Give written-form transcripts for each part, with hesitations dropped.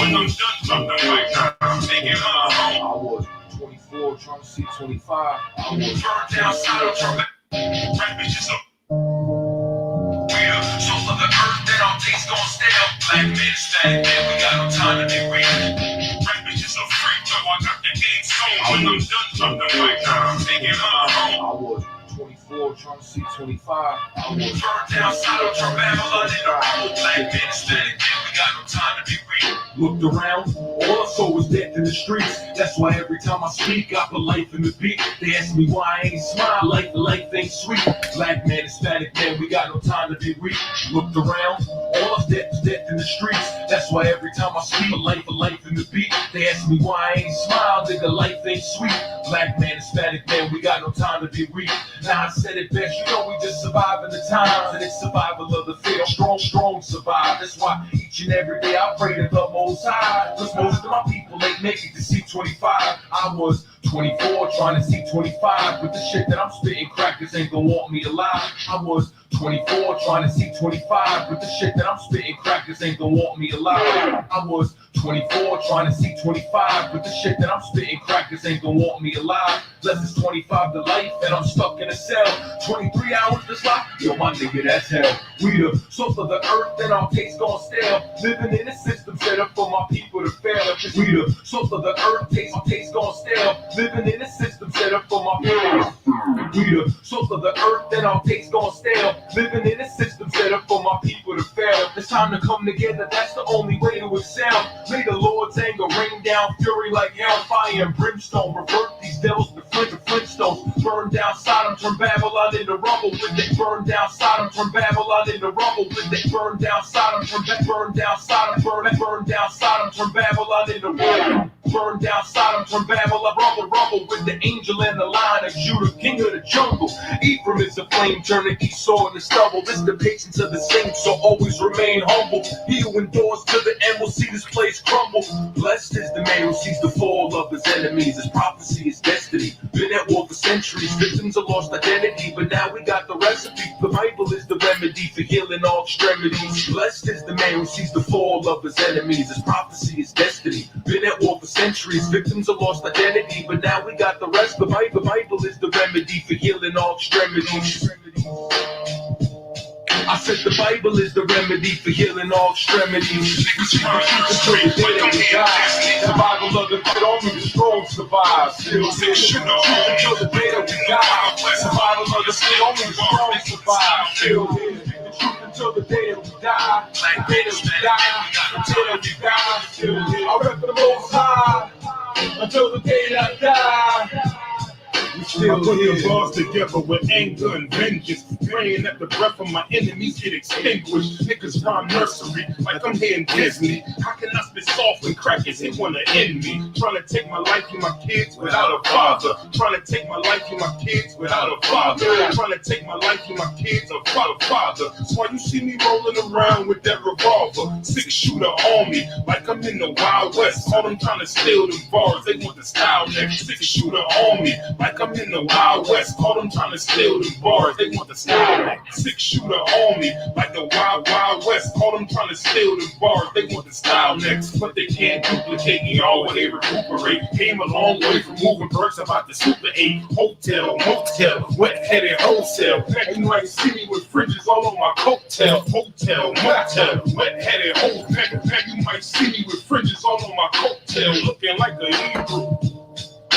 when I'm done dropping the mic. Taking my home. I was 24, trying to see 25. I was Turned down, side of turn back. Rap bitches up. We're souls of the earth that our taste gon' stale. Black man, static man, we got no time to be real. Rap bitches are free, though I got the game sold. When I'm done dropping the mic. Taking my home. I was 24, trying to see 25. I was turned down, side of turn Babylon in the rumble. Black man, static man, we got no time to be real. Looked around, all I saw was death in the streets. That's why every time I speak, I put life in the beat. They ask me why I ain't smile, life ain't sweet. Black man, Hispanic man, we got no time to be weak. Looked around, all I death is death in the streets. That's why every time I speak, life in the beat. They ask me why I ain't smile, nigga, life ain't sweet. Black man, Hispanic man, we got no time to be weak. Now I said it best, you know we just surviving the times, and it's survival of the field. Strong survive. That's why each and every day I pray to the Most High, cause most of my people ain't make it to see 25. I was 24 trying to see 25, but the shit that I'm spitting crackers ain't gonna want me alive. I was 24 trying to see 25, but the shit that I'm spitting crackers ain't gonna want me alive. I was 24 trying to see 25, but the shit that I'm spitting crackers ain't gonna want me alive. Less it's 25 to life and I'm stuck in a cell. 23 hours this life, yo my nigga, that's hell. We the salt of the earth and our taste gone stale. Living in a system set up for my people to fail. We the salt of the earth, our taste gone stale. Living in a system set up for my people. We the salt of the earth and our taste gone stale. Living in a system set up for my people to fail. It's time to come together, that's the only way to excel. May the Lord's anger rain down fury like hellfire and brimstone. Revert these devils to Flintstones. Burn down Sodom, turn Babylon into rubble. When they burn down Sodom, turn Babylon into rubble. When they burn down Sodom, burn down Sodom, burn down Sodom, turn Babylon into rubble. Burn down Sodom, turn Babylon, rubble. With the angel and the lion of Judah, king of the jungle. Ephraim is the flame, turning Esau into stubble. This the patience of the saints, so always remain humble. He who endures to the end will see this place crumble. Blessed is the man who sees the fall of his enemies. His prophecy is destiny. Been at war for centuries. Victims of lost identity, but now we got the recipe. The Bible is the remedy for healing all extremities. Blessed is the man who sees the fall of his enemies. His prophecy is destiny. Been at war for centuries. Victims of lost identity, but now we got the rest. The Bible is the remedy for healing all extremities. I said the Bible is the remedy for healing all extremities. Survival of the good, only the strong survive. Still here, until the day that we die. Survival of the good, only the strong survive. Still here, the truth until the day that we die. The day that we die, until that we die. Still here, I rep for the Most High until the day that I die. I put the bars together with anger and vengeance, praying that the breath of my enemies get extinguished. Niggas rhyme nursery like I'm here in Disney. How can I spit soft when crackers they wanna end me? Trying to take my life and my kids without a father. Trying to take my life and my kids without a father. Trying to take my life and my kids without a father. That's why you see me rolling around with that revolver. 6-shooter on me like I'm in the Wild West. All them trying to steal them bars, they want the style next. 6-shooter on me like I'm in the Wild West. Call them trying to steal them bars, they want the style next. 6-shooter on me like the Wild West. Call them trying to steal them bars, they want the style next. But they can't duplicate me all when they recuperate. Came a long way from moving perks about the Super 8. Hotel, motel, wet-headed wholesale. Now you might see me with fringes all on my coattail. Hotel, motel, wet-headed wholesale. Now you might see me with fringes all on my coattail, looking like a Hebrew.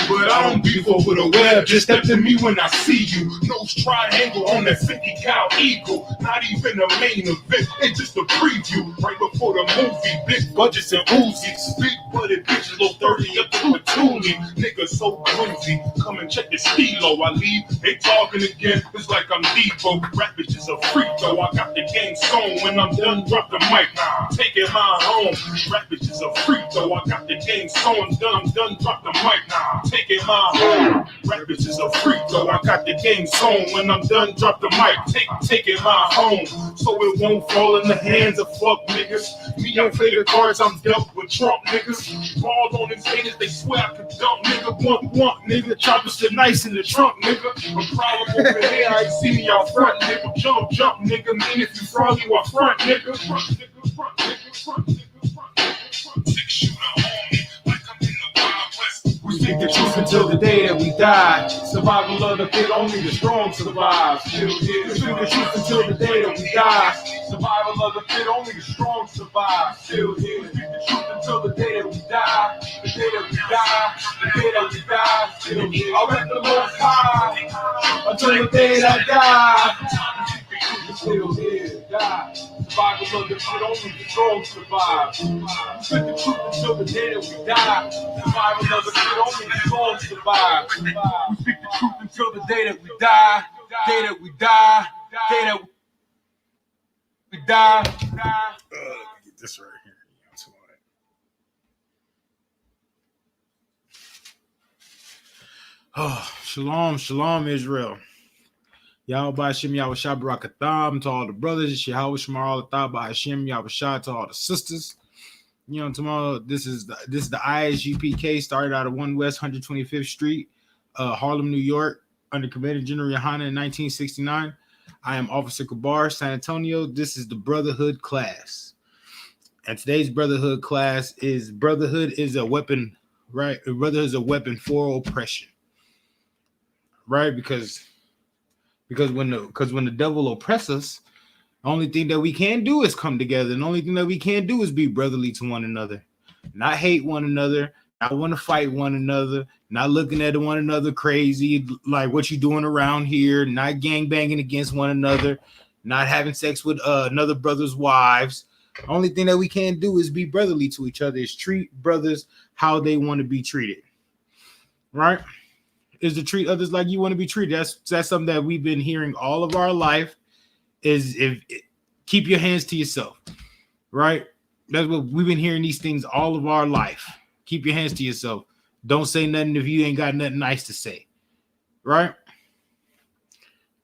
But I don't beef over the web, just step to me when I see you. Nose triangle on that 50 cal Eagle. Not even a main event, it's just a preview. Right before the movie, big budgets and Uzis. Big butted bitches, low 30 up to a toolie. Niggas so crazy, come and check the stilo. I leave, they talking again, it's like I'm Debo. Rap bitches a freak though, I got the game sewn. When I'm done, drop the mic, taking mine home. Rap bitches a freak though, I got the game sewn. Done, drop the mic, taking my home. Rap bitches a freak though, I got the game sewn. When I'm done, drop the mic, taking my home. So it won't fall in the hands of fuck niggas. Me, I play the cards, I'm dealt with Trump niggas. Ball on his haters, they swear I could dump nigga. Want nigga, choppers to nice in the trunk nigga. A problem over here, I ain't see me out front nigga. Jump nigga, mean if you fraud you out front nigga. Front nigga, front nigga, front nigga, front nigga, front nigga. 6-shooter on me like I'm in the Wild West. We speak the truth until the day that we die. Survival of the fit, only the strong survive. Still here. We speak the truth until the day that we die. Survival of the fit, only the strong survive. Still here. We speak the truth until the day that we die. The day that we die. The day that we die. Still here. I'll let the Most High until the day that I die. Still here. Die. Survival of the fit, only the strong survive. We speak the truth until the day that we die. Survival of the fit, only the strong survive. We speak the truth until the day that we die. Day that we die. Day that we die. Let me get this right here. Oh, shalom, shalom, Israel. Yahweh Hashem, Yahweh Shah Barakatham to all the brothers. Yahweh Shemar all the Thaba Hashem, Yahweh Shah to all the sisters. You know, tomorrow, this is the ISUPK, started out of 1 West 125th Street, Harlem, New York, under Commander General Yohana in 1969. I am Officer Kabar, San Antonio. This is the Brotherhood class. And today's Brotherhood class is Brotherhood is a weapon, right? Brotherhood is a weapon for oppression, right? Because when the devil oppresses us, the only thing that we can do is come together. And the only thing that we can do is be brotherly to one another, not hate one another, not want to fight one another, not looking at one another crazy, like what you doing around here, not gang banging against one another, not having sex with another brother's wives. The only thing that we can do is be brotherly to each other, is treat brothers how they want to be treated, right? Is to treat others like you want to be treated. That's something that we've been hearing all of our life. Is keep your hands to yourself, right? That's what we've been hearing, these things all of our life. Keep your hands to yourself. Don't say nothing if you ain't got nothing nice to say, right?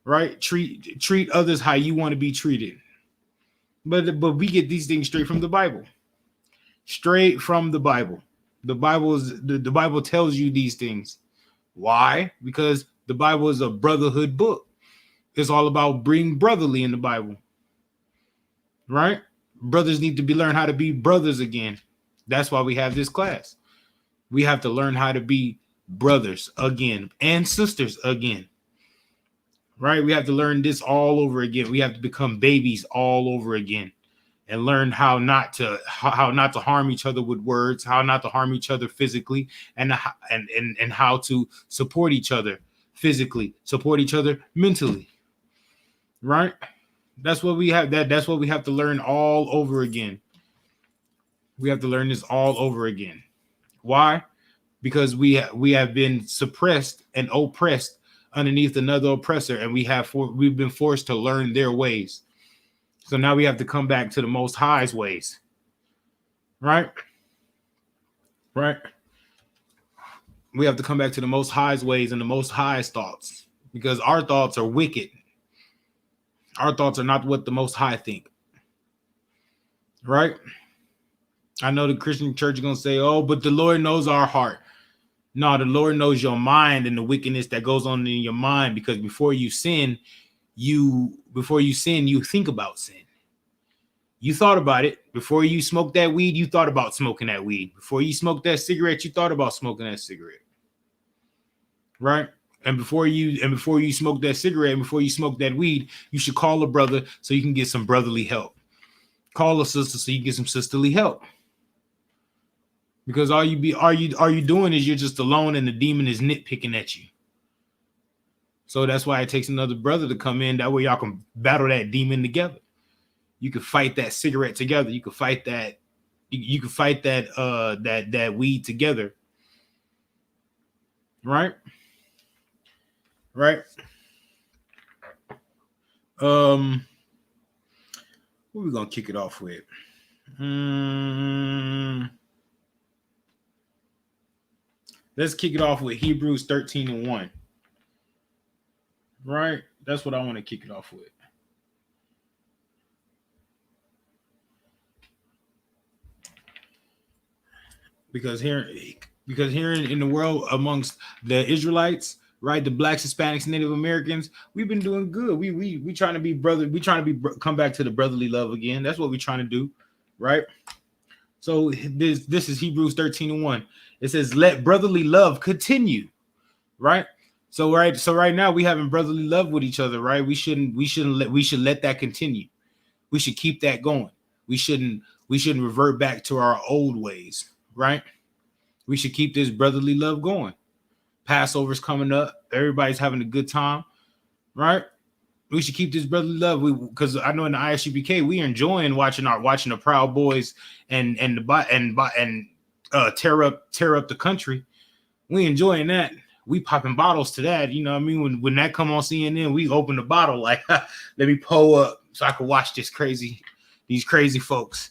Right? Treat others how you want to be treated. But we get these things straight from the Bible. Straight from the Bible. The Bible tells you these things. Why? Because the Bible is a brotherhood book. It's all about being brotherly in the Bible, right? Brothers need to learn how to be brothers again. That's why we have this class. We have to learn how to be brothers again and sisters again, right? We have to learn this all over again. We have to become babies all over again and learn how not to harm each other with words, how not to harm each other physically, and how to support each other physically, support each other mentally. Right? That's what we have. That's what we have to learn all over again. We have to learn this all over again. Why? Because we have been suppressed and oppressed underneath another oppressor, and we've been forced to learn their ways. So now we have to come back to the Most High's ways. Right? Right? We have to come back to the Most High's ways and the Most High's thoughts, because our thoughts are wicked. Our thoughts are not what the Most High think. Right? I know the Christian church is going to say, oh, but the Lord knows our heart. No, the Lord knows your mind and the wickedness that goes on in your mind, because before you sin, you think about sin. You thought about it. Before you smoked that weed, you thought about smoking that weed. Before you smoked that cigarette, you thought about smoking that cigarette. Right? And before you smoke that cigarette, and before you smoke that weed, you should call a brother so you can get some brotherly help. Call a sister so you can get some sisterly help. Because all you doing is you're just alone, and the demon is nitpicking at you. So that's why it takes another brother to come in. That way y'all can battle that demon together. You can fight that cigarette together. You can fight that. You can fight that weed together. Right? Right. What we gonna kick it off with? Let's kick it off with Hebrews 13:1. Right? That's what I want to kick it off with. Because here in the world amongst the Israelites, right, the blacks, Hispanics, Native Americans, we've been doing good. We trying to be brother. We trying to come back to the brotherly love again. That's what we're trying to do, right? So this is Hebrews 13:1. It says, let brotherly love continue. Right. So right now we having brotherly love with each other, right? We should let that continue. We should keep that going. We shouldn't revert back to our old ways, right? We should keep this brotherly love going. Passover's coming up. Everybody's having a good time, right? We should keep this brotherly love, because I know in the ISUPK we are enjoying watching the Proud Boys and tear up the country. We enjoying that. We popping bottles to that. You know what I mean? When that come on CNN, we open the bottle like, let me pull up so I can watch these crazy folks,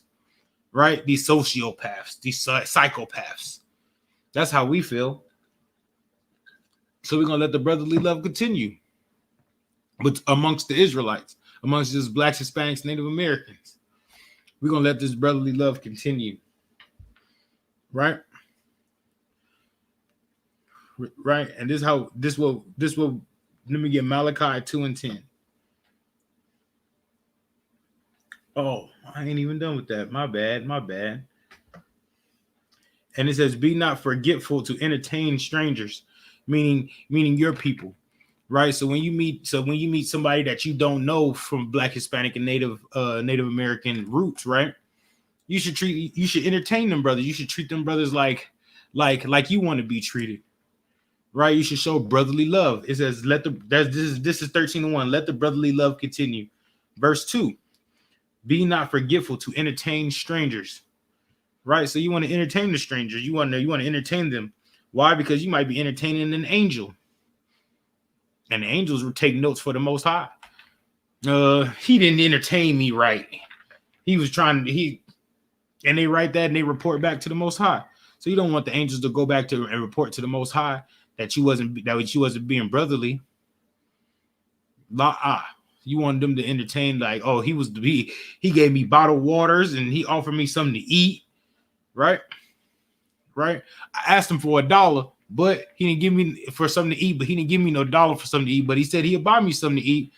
right? These sociopaths, these psychopaths. That's how we feel. So we're gonna let the brotherly love continue, but amongst the Israelites, amongst just blacks, Hispanics, Native Americans, we're gonna let this brotherly love continue, right? Right, and this will. Let me get Malachi 2:10. Oh, I ain't even done with that. My bad. And it says, "Be not forgetful to entertain strangers," meaning your people, right? So when you meet somebody that you don't know from Black, Hispanic, and Native American roots, right? You should entertain them brothers. You should treat them brothers like you want to be treated. Right, you should show brotherly love. It says, this is 13:1. Let the brotherly love continue. Verse 2, be not forgetful to entertain strangers. Right, so you want to entertain the strangers. You want to entertain them. Why? Because you might be entertaining an angel, and the angels will take notes for the Most High. He didn't entertain me right. He was trying to and they write that and they report back to the Most High. So you don't want the angels to go back to and report to the Most High that you wasn't being brotherly. You want them to entertain like, oh, he gave me bottled waters and he offered me something to eat, right? I asked him for $1, but he didn't give me for something to eat. But he didn't give me no dollar for something to eat. But he said he'd buy me something to eat,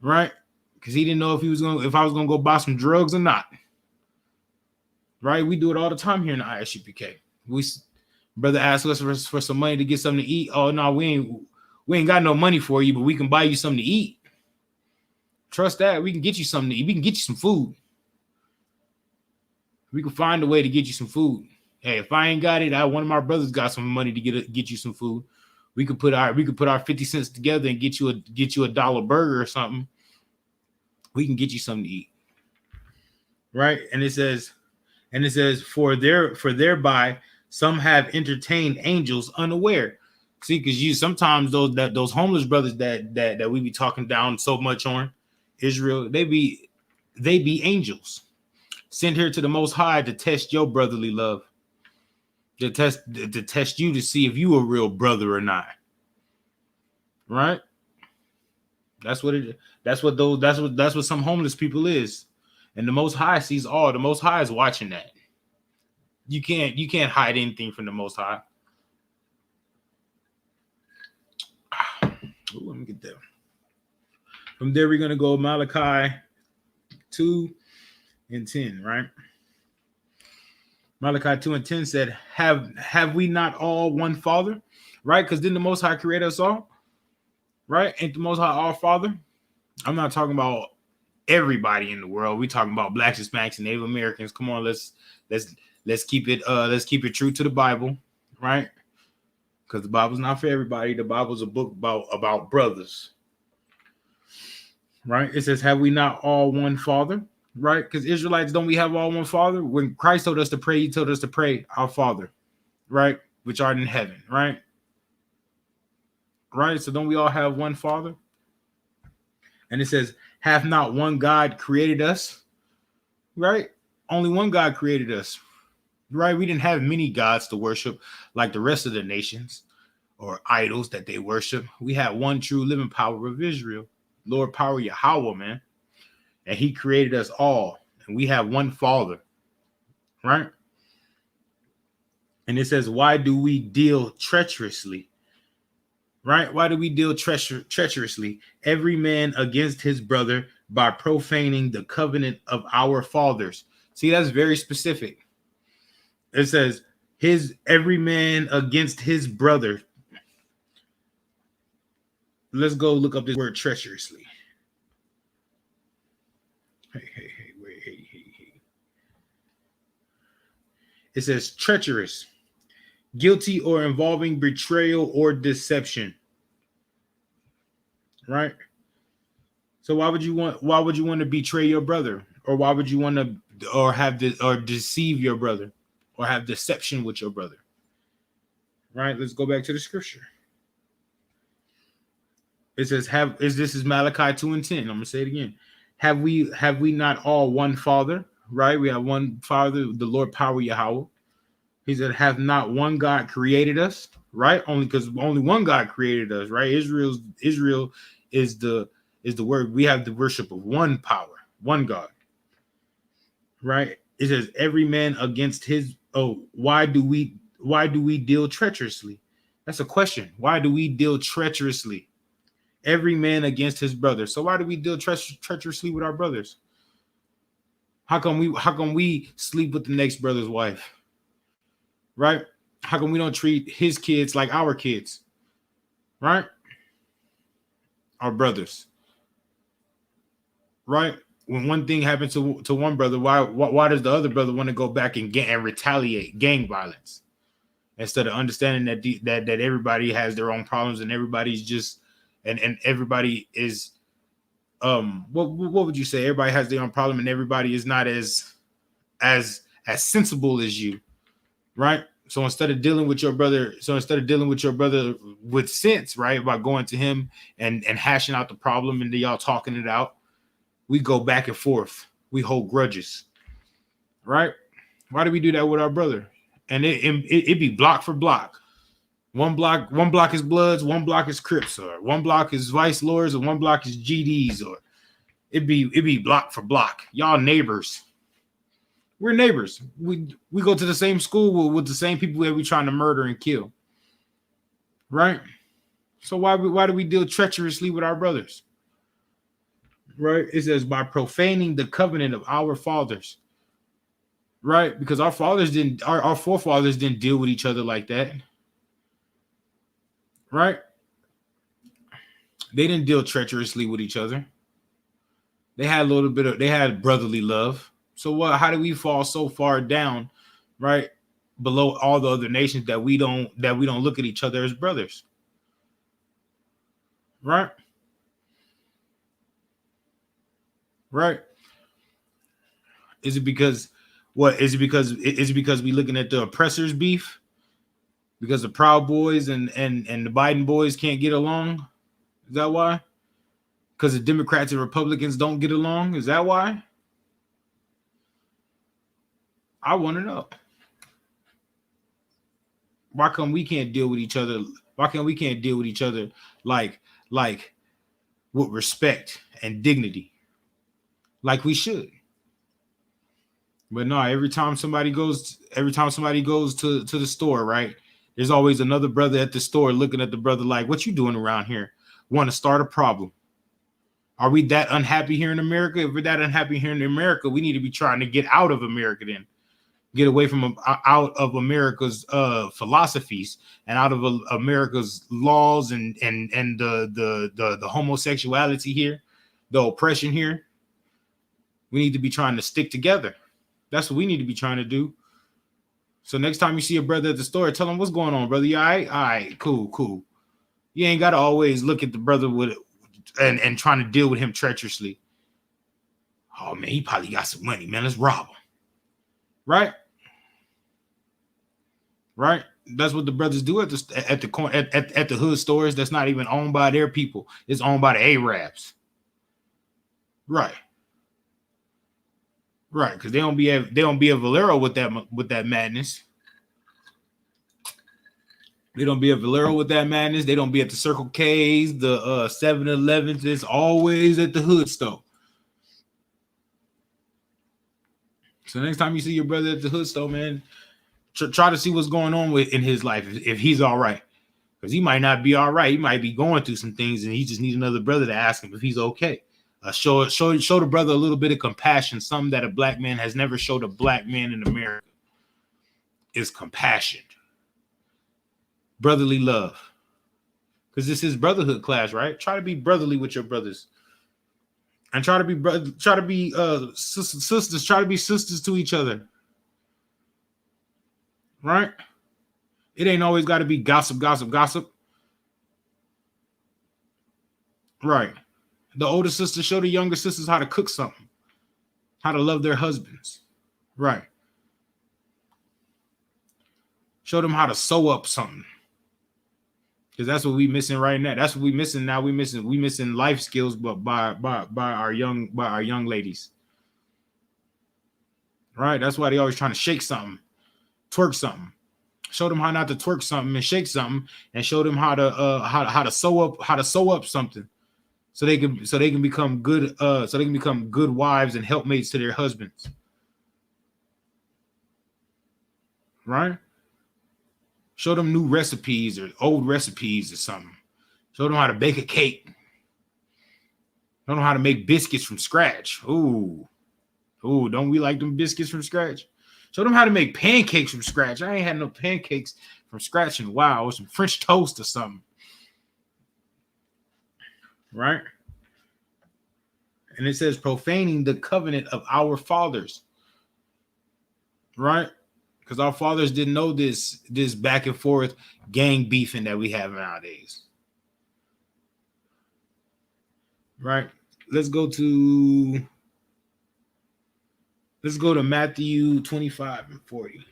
right? Because he didn't know if I was gonna go buy some drugs or not, right? We do it all the time here in the ISUPK. Brother asked us for some money to get something to eat. Oh no, we ain't got no money for you, but we can buy you something to eat. Trust that. We can get you something to eat. We can get you some food. We can find a way to get you some food. Hey, if I ain't got it, one of my brothers got some money to get you some food. We could put our 50 cents together and get you a dollar burger or something. We can get you something to eat. Right? And it says, for thereby some have entertained angels unaware. See, because sometimes those homeless brothers that we be talking down so much on Israel, they be angels sent here to the Most High to test your brotherly love, to test you to see if you a real brother or not. Right? That's what some homeless people is, and the Most High sees all. The Most High is watching that. You can't hide anything from the Most High. Let me get there. From there, we're gonna go Malachi 2:10, right? Malachi 2:10 said, "Have we not all one Father?" Right? Because didn't the Most High create us all? Right? Ain't the Most High our Father? I'm not talking about everybody in the world. We talking about Blacks, Hispanics, and Native Americans. Come on, let's keep it true to the Bible, right? Because the Bible's not for everybody. The Bible's a book about brothers, right? It says, "Have we not all one Father?" Right? Because Israelites, don't we have all one Father? When Christ told us to pray, he told us to pray, "Our Father," right, which art in heaven, right? Right? So don't we all have one Father? And it says, "Hath not one God created us?" Right? Only one God created us. Right? We didn't have many gods to worship like the rest of the nations or idols that they worship. We had one true living power of Israel, Lord Power Yahweh, man. And he created us all. And we have one Father. Right? And it says, "Why do we deal treacherously?" Right? Why do we deal treacherously? "Every man against his brother by profaning the covenant of our fathers." See, that's very specific. It says every man against his brother. Let's go look up this word treacherously. Hey. It says treacherous, guilty or involving betrayal or deception. Right? So why would you want to betray your brother? Or why would you want to or deceive your brother or have deception with your brother? Right? Let's go back to the scripture. It says, this is Malachi 2:10. I'm gonna say it again. Have we not all one Father? Right? We have one Father, the Lord Power Yahweh. He said, have not one God created us? Right? Only one God created us, right? Israel is the word. We have the worship of one power, one God. Right? It says, every man against his. Oh, why do we deal treacherously? That's a question. Why do we deal treacherously? Every man against his brother. So why do we deal treacherously with our brothers? How come we sleep with the next brother's wife? Right? How come we don't treat his kids like our kids? Right? Our brothers. Right? When one thing happens to one brother, why does the other brother want to go back and retaliate, gang violence, instead of understanding that everybody has their own problems and everybody's just and everybody is what would you say? Everybody has their own problem and everybody is not as sensible as you, right? So instead of dealing with your brother with sense, right, by going to him and hashing out the problem and y'all talking it out, we go back and forth. We hold grudges, right? Why do we do that with our brother? And it be block for block. One block is Bloods, one block is Crips, or one block is Vice Lords, and one block is GDs, or it be block for block. Y'all neighbors. We're neighbors. We go to the same school with the same people that we trying to murder and kill. Right? So why do we deal treacherously with our brothers? Right? It says by profaning the covenant of our fathers. Right? Because our forefathers didn't deal with each other like that. Right? They didn't deal treacherously with each other. They had brotherly love. So how do we fall so far down, right, below all the other nations that we don't look at each other as brothers? Right? Right? Is it because we looking at the oppressors beef? Because the Proud Boys and the Biden boys can't get along? Is that why? Because the Democrats and Republicans don't get along? Is that why? I want to know. Why come we can't deal with each other? Why can't we can't deal with each other like with respect and dignity, like we should? But no, every time somebody goes to the store, right? There's always another brother at the store looking at the brother like, what you doing around here? Want to start a problem? Are we that unhappy here in America? If we're that unhappy here in America, we need to be trying to get out of America then. Get away from out of America's philosophies and out of America's laws and the homosexuality here, the oppression here. We need to be trying to stick together. That's what we need to be trying to do. So next time you see a brother at the store, tell him, what's going on, brother? You all right? All right, cool. You ain't got to always look at the brother with and trying to deal with him treacherously. Oh, man, he probably got some money, man. Let's rob him. Right? Right? That's what the brothers do at the hood stores that's not even owned by their people. It's owned by the Arabs. Right. Right, because they don't be a Valero with that madness. They don't be a Valero with that madness. They don't be at the Circle K's, the 7-Elevens. It's always at the hood store. So next time you see your brother at the hood store, man, try to see what's going on in his life, if he's all right. Because he might not be all right. He might be going through some things, and he just needs another brother to ask him if he's okay. Show the brother a little bit of compassion, something that a black man has never showed a black man in America. is compassion, brotherly love. Because this is brotherhood class, right? Try to be brotherly with your brothers. And try to be sisters, try to be sisters to each other. Right? It ain't always got to be gossip. Right. The older sisters show the younger sisters how to cook something, how to love their husbands. Right. Show them how to sew up something. Because that's what we missing right now. That's what we missing now. We missing life skills, but by our young ladies. Right? That's why they always trying to shake something, twerk something. Show them how not to twerk something and shake something, and show them how to sew up something, so they can become good wives and helpmates to their husbands. Right? Show them new recipes or old recipes or something. Show them how to bake a cake. Show them how to make biscuits from scratch. Ooh, don't we like them biscuits from scratch? Show them how to make pancakes from scratch. I ain't had no pancakes from scratch in a while. Or some French toast or something. Right? And it says profaning the covenant of our fathers. Right? Because our fathers didn't know this back and forth gang beefing that we have nowadays. Right? Let's go to Matthew 25 and 40.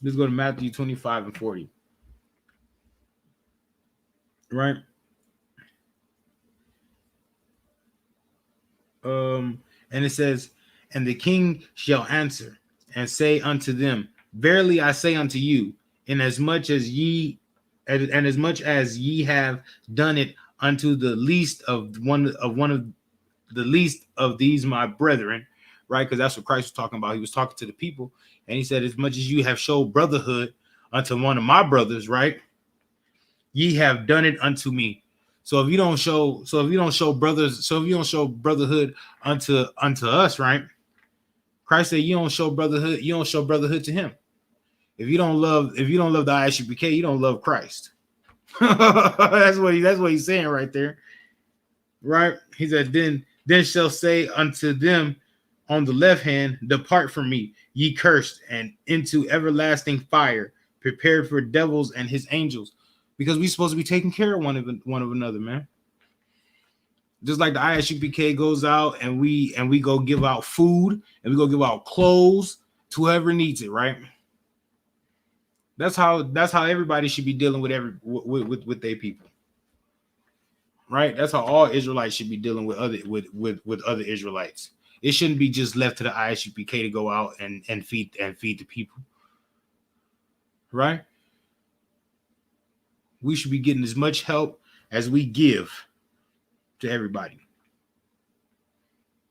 Let's go to Matthew 25 and 40. Right? And it says, and the king shall answer and say unto them, verily I say unto you, inasmuch as ye have done it unto the least of one of the least of these my brethren, right? Because that's what Christ was talking about. He was talking to the people, and he said, as much as you have showed brotherhood unto one of my brothers, right? Ye have done it unto me. So if you don't show brotherhood unto us, right? Christ said you don't show brotherhood to him. If you don't love the Isupk, you don't love Christ. that's what he's saying right there. Right? He said, then shall say unto them on the left hand, depart from me, ye cursed, and into everlasting fire, prepared for devils and his angels. Because we're supposed to be taking care of one of another, man. Just like the Isupk goes out and we go give out food and we go give out clothes to whoever needs it, right? That's how everybody should be dealing with their people, right? That's how all Israelites should be dealing with other Israelites. It shouldn't be just left to the Isupk to go out and feed the people, right? We should be getting as much help as we give to everybody.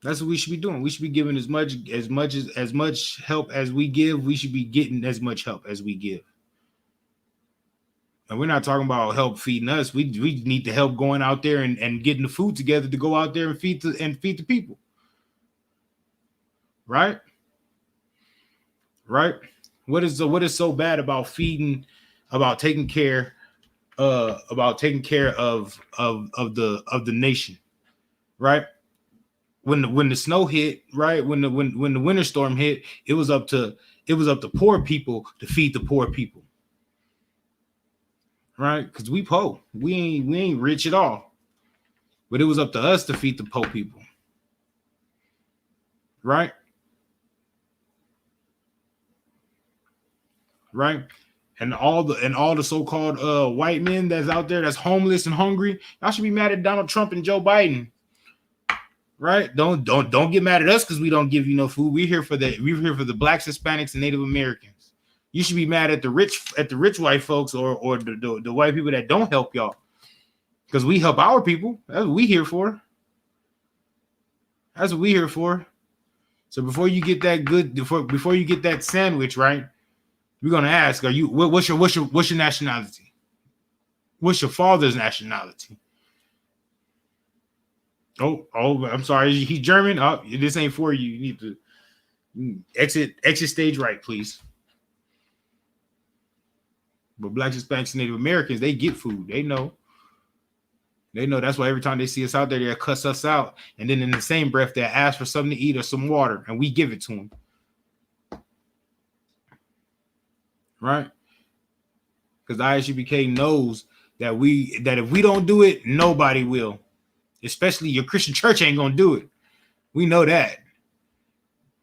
That's what we should be doing. We should be giving as much help as we give. We should be getting as much help as we give. And we're not talking about help feeding us. We need the help going out there and getting the food together to go out there and feed the people. Right? Right? What is so bad about feeding, about taking care of the nation, right? When the snow hit, right? When the winter storm hit, it was up to poor people to feed the poor people, right? Because we poor, we ain't rich at all, but it was up to us to feed the poor people, right? Right? And all the so-called white men that's out there that's homeless and hungry, y'all should be mad at Donald Trump and Joe Biden, right? Don't get mad at us because we don't give you no food. We're here for the blacks, Hispanics, and Native Americans. You should be mad at the rich white folks or the white people that don't help y'all, because we help our people. That's what we here for. That's what we here for. So before you get that sandwich, right? We're gonna ask, what's your nationality? What's your father's nationality? Oh, I'm sorry. He's German. Oh, this ain't for you. You need to exit stage right, please. But Blacks, Hispanics, and Native Americans, they get food. They know. They know. That's why every time they see us out there, they'll cuss us out. And then in the same breath, they'll ask for something to eat or some water, and we give it to them. Right? Because the ISUPK knows that if we don't do it, nobody will. Especially your Christian church ain't gonna do it. We know that.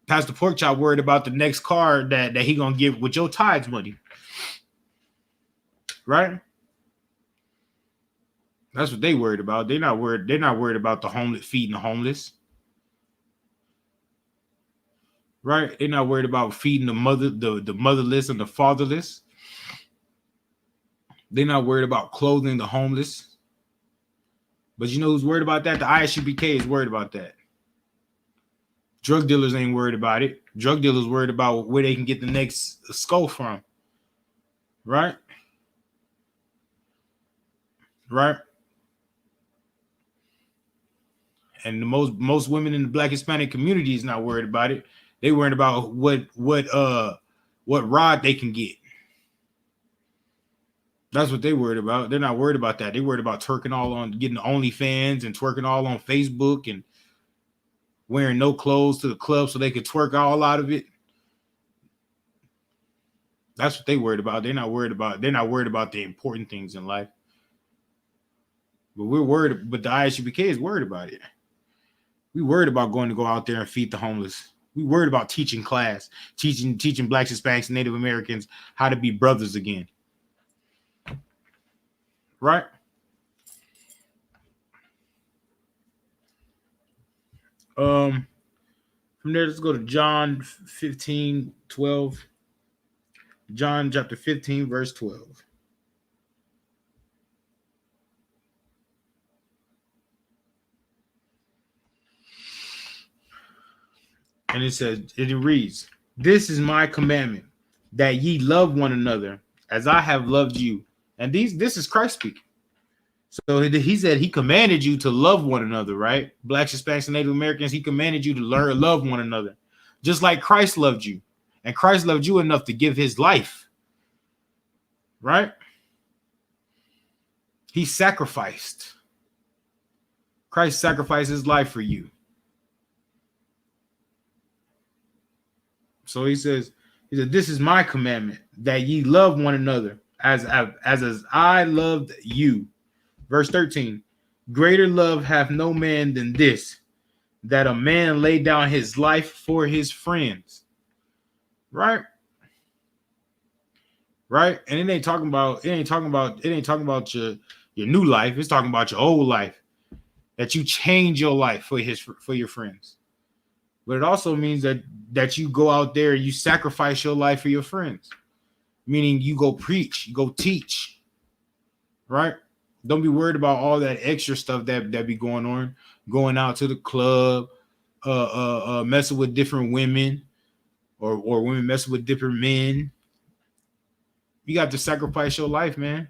Pastor Porkchop worried about the next car that he gonna get with your tithes money. Right? That's what they worried about. They're not worried about the homeless, feeding the homeless. Right? They're not worried about feeding the motherless and the fatherless. They're not worried about clothing the homeless. But you know who's worried about that? The ISUPK is worried about that. Drug dealers ain't worried about it. Drug dealers worried about where they can get the next skull from. Right? Right? And the most women in the Black Hispanic community is not worried about it. They worried about what rod they can get. That's what they worried about. They're not worried about that. They worried about twerking all on, getting OnlyFans and twerking all on Facebook and wearing no clothes to the club so they could twerk all out of it. That's what they worried about. They're not worried about the important things in life. But we're worried, but the ISUPK is worried about it. We worried about going to go out there and feed the homeless. We worried about teaching class, teaching Blacks, Hispanics, and Native Americans how to be brothers again. Right? From there, let's go to John 15:12. John chapter 15, verse 12. And it reads, "This is my commandment, that ye love one another as I have loved you." And this is Christ speaking. So he said he commanded you to love one another, right? Blacks, Hispanics, and Native Americans, he commanded you to love one another, just like Christ loved you. And Christ loved you enough to give his life, right? He sacrificed. Christ sacrificed his life for you. So he said, this is my commandment, that ye love one another as I loved you. Verse 13, greater love hath no man than this, that a man lay down his life for his friends. Right? Right? And it ain't talking about your new life. It's talking about your old life, that you change your life for your friends. But it also means that you go out there and you sacrifice your life for your friends. Meaning you go preach, you go teach. Right? Don't be worried about all that extra stuff that be going on, going out to the club, messing with different women, or women messing with different men. You got to sacrifice your life, man.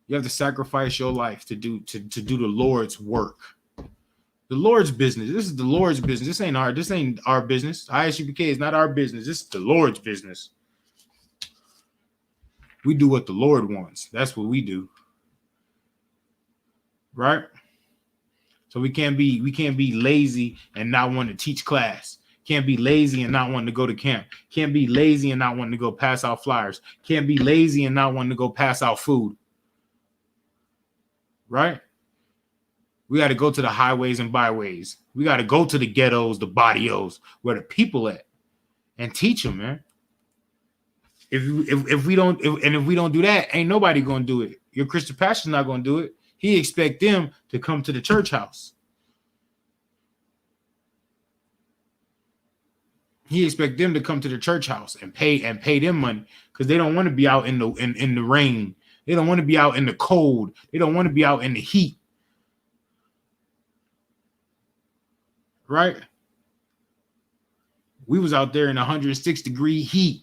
You have to sacrifice your life to do the Lord's work. The Lord's business. This is the Lord's business. This ain't our business. ISUPK is not our business. This is the Lord's business. We do what the Lord wants. That's what we do. Right? So we can't be lazy and not want to teach class. Can't be lazy and not wanting to go to camp. Can't be lazy and not wanting to go pass out flyers. Can't be lazy and not wanting to go pass out food. Right? We got to go to the highways and byways. We got to go to the ghettos, the barrios, where the people at, and teach them, man. If we don't do that, ain't nobody gonna do it. Your Christian pastor's not gonna do it. He expect them to come to the church house. He expect them to come to the church house and pay them money, because they don't want to be out in the rain. They don't want to be out in the cold. They don't want to be out in the heat. Right? We was out there in 106-degree heat.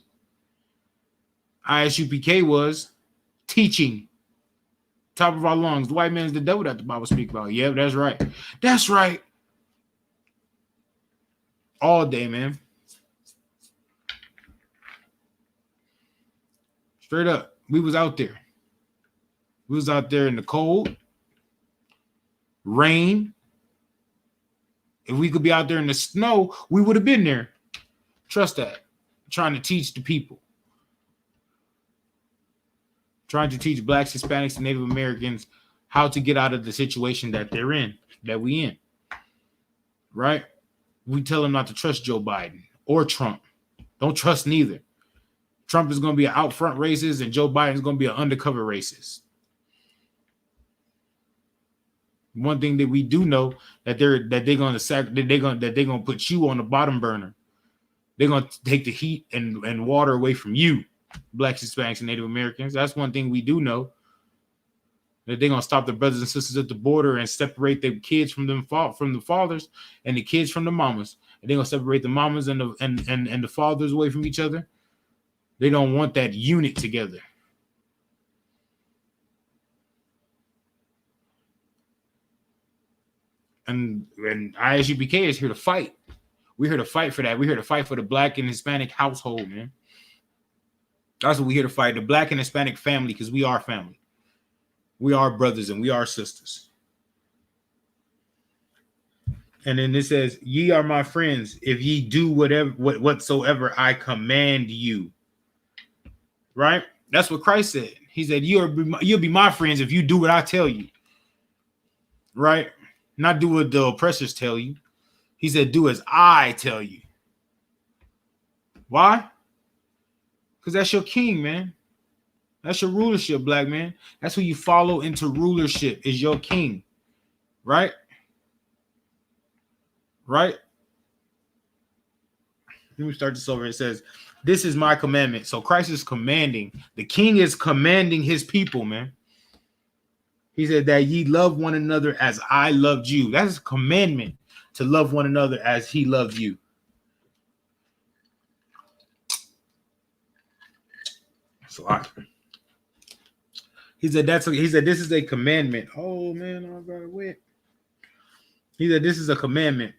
ISUPK was teaching. top of our lungs. The white man's the devil that the Bible speaks about. Yeah, that's right. That's right. All day, man. Straight up. We was out there. We was out there in the cold, rain. If we could be out there in the snow, we would have been there. Trust that. Trying to teach the people. Trying to teach blacks, Hispanics, and Native Americans how to get out of the situation that they're in, that we in. Right? We tell them not to trust Joe Biden or Trump. Don't trust neither. Trump is going to be an out front racist, and Joe Biden is going to be an undercover racist. One thing that we do know that they're going to put you on the bottom burner. They're going to take the heat and water away from you, blacks, Hispanics, and Native Americans. That's one thing we do know. That they're going to stop the brothers and sisters at the border and separate the kids from the fathers and the kids from the mamas. And they're going to separate the mamas and the fathers away from each other. They don't want that unit together. And ISUPK is here to fight. We're here to fight for that. We're here to fight for the black and Hispanic household, man. That's what we're here to fight. The black and Hispanic family, because we are family. We are brothers and we are sisters. And then it says, ye are my friends if ye do whatsoever I command you. Right? That's what Christ said. He said, you'll be my friends if you do what I tell you. Right? Not do what the oppressors tell you. He said, do as I tell you. Why? Because that's your king, man. That's your rulership, black man. That's who you follow into rulership, is your king. Right? Right? Let me start this over. It says, this is my commandment. So Christ is commanding. The king is commanding his people, man. He said that ye love one another as I loved you. That is a commandment, to love one another as he loved you. So he said this is a commandment. Oh man, I got it wet. He said this is a commandment,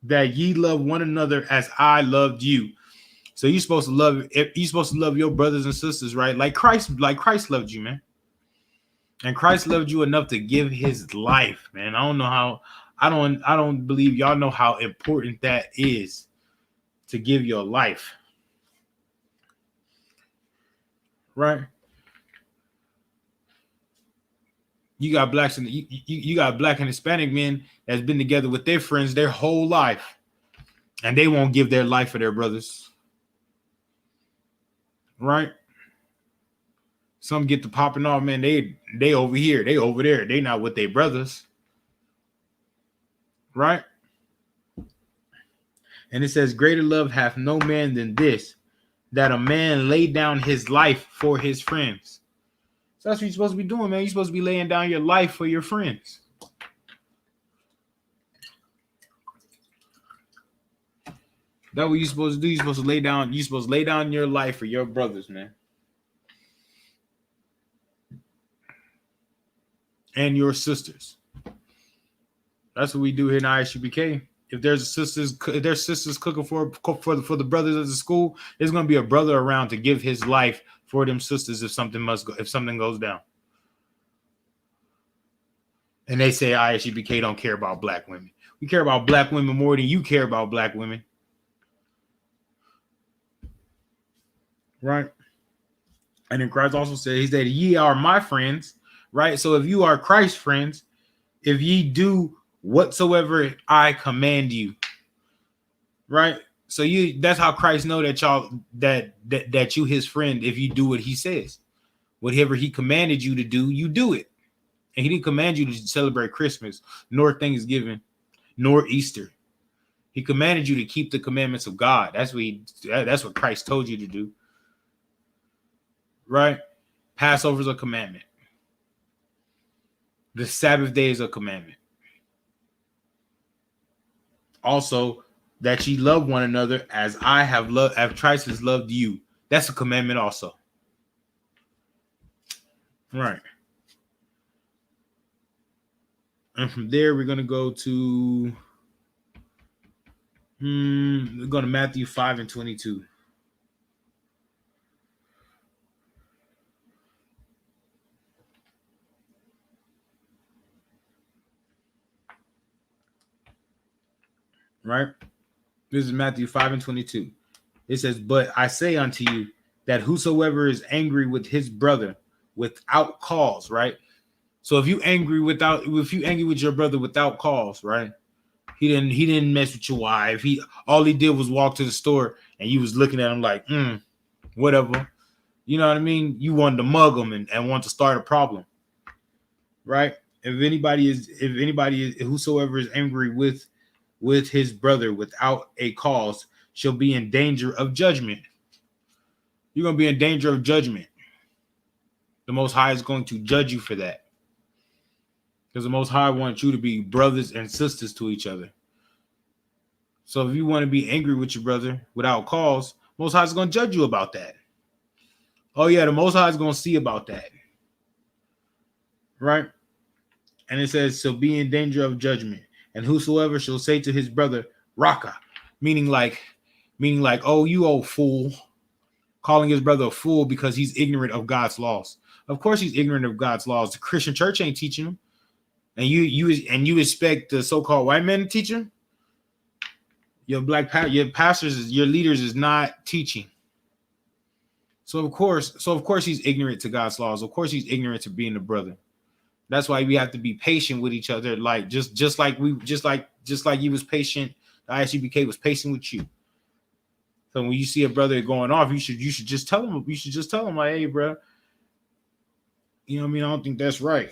that ye love one another as I loved you. So you're supposed to love your brothers and sisters, right? Like Christ loved you, man. And Christ loved you enough to give his life, man. I don't believe y'all know how important that is, to give your life. Right? You got blacks and you got black and Hispanic men that's been together with their friends their whole life, and they won't give their life for their brothers. Right? Some get to popping off, man. They over here, they over there. They not with their brothers. Right? And it says, greater love hath no man than this, that a man lay down his life for his friends. So that's what you're supposed to be doing, man. You're supposed to be laying down your life for your friends. That's what you're supposed to do. You're supposed to lay down your life for your brothers, man. And your sisters. That's what we do here in ISUPK. If there's sisters cooking for the brothers at the school, there's gonna be a brother around to give his life for them sisters if something goes down. And they say ISUPK don't care about black women. We care about black women more than you care about black women. Right? And then Christ also said, he said, ye are my friends. Right? So if you are Christ's friends, if ye do whatsoever I command you. Right? So that's how Christ know that y'all that you his friend if you do what he says. Whatever he commanded you to do, you do it. And he didn't command you to celebrate Christmas, nor Thanksgiving, nor Easter. He commanded you to keep the commandments of God. That's what Christ told you to do. Right? Passover is a commandment. The Sabbath day is a commandment. Also, that ye love one another as I have loved, as Christ has loved you. That's a commandment also. Right. And from there, we're going to go to we're going to Matthew 5 and 22. Right? This is Matthew 5 and 22. It says, but I say unto you that whosoever is angry with his brother without cause, right? So if you angry with your brother without cause, right? He didn't mess with your wife. All he did was walk to the store and you was looking at him like, whatever. You know what I mean? You wanted to mug him and want to start a problem. Right? If whosoever is angry with his brother without a cause shall be in danger of judgment. You're going to be in danger of judgment. The Most High is going to judge you for that. Because the Most High wants you to be brothers and sisters to each other. So if you want to be angry with your brother without cause, Most High is going to judge you about that. Oh yeah, the Most High is going to see about that. Right? And it says, so be in danger of judgment. And whosoever shall say to his brother, Raka, meaning like, oh, you old fool, calling his brother a fool because he's ignorant of God's laws. Of course he's ignorant of God's laws. The Christian church ain't teaching him. And you expect the so-called white man to teach him? Your pastors, your leaders is not teaching. So of course he's ignorant to God's laws. Of course he's ignorant to being a brother. That's why we have to be patient with each other, like just like you was patient. The Isupk was patient with you. So when you see a brother going off, you should just tell him. You should just tell him like, hey, bro, you know what I mean? I don't think that's right.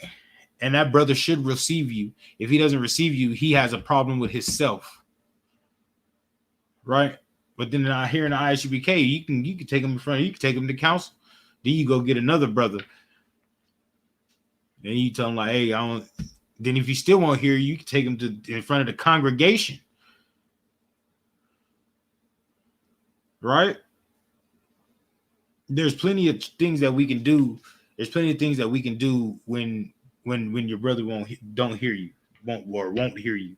And that brother should receive you. If he doesn't receive you, he has a problem with himself, right? But then here in the Isupk, you can take him in front. You can take him to counsel. Then you go get another brother. Then you tell him like, hey, I don't. Then if he still won't hear you, can take him in front of the congregation, right? There's plenty of things that we can do. There's plenty of things that we can do when your brother don't hear you, won't hear you.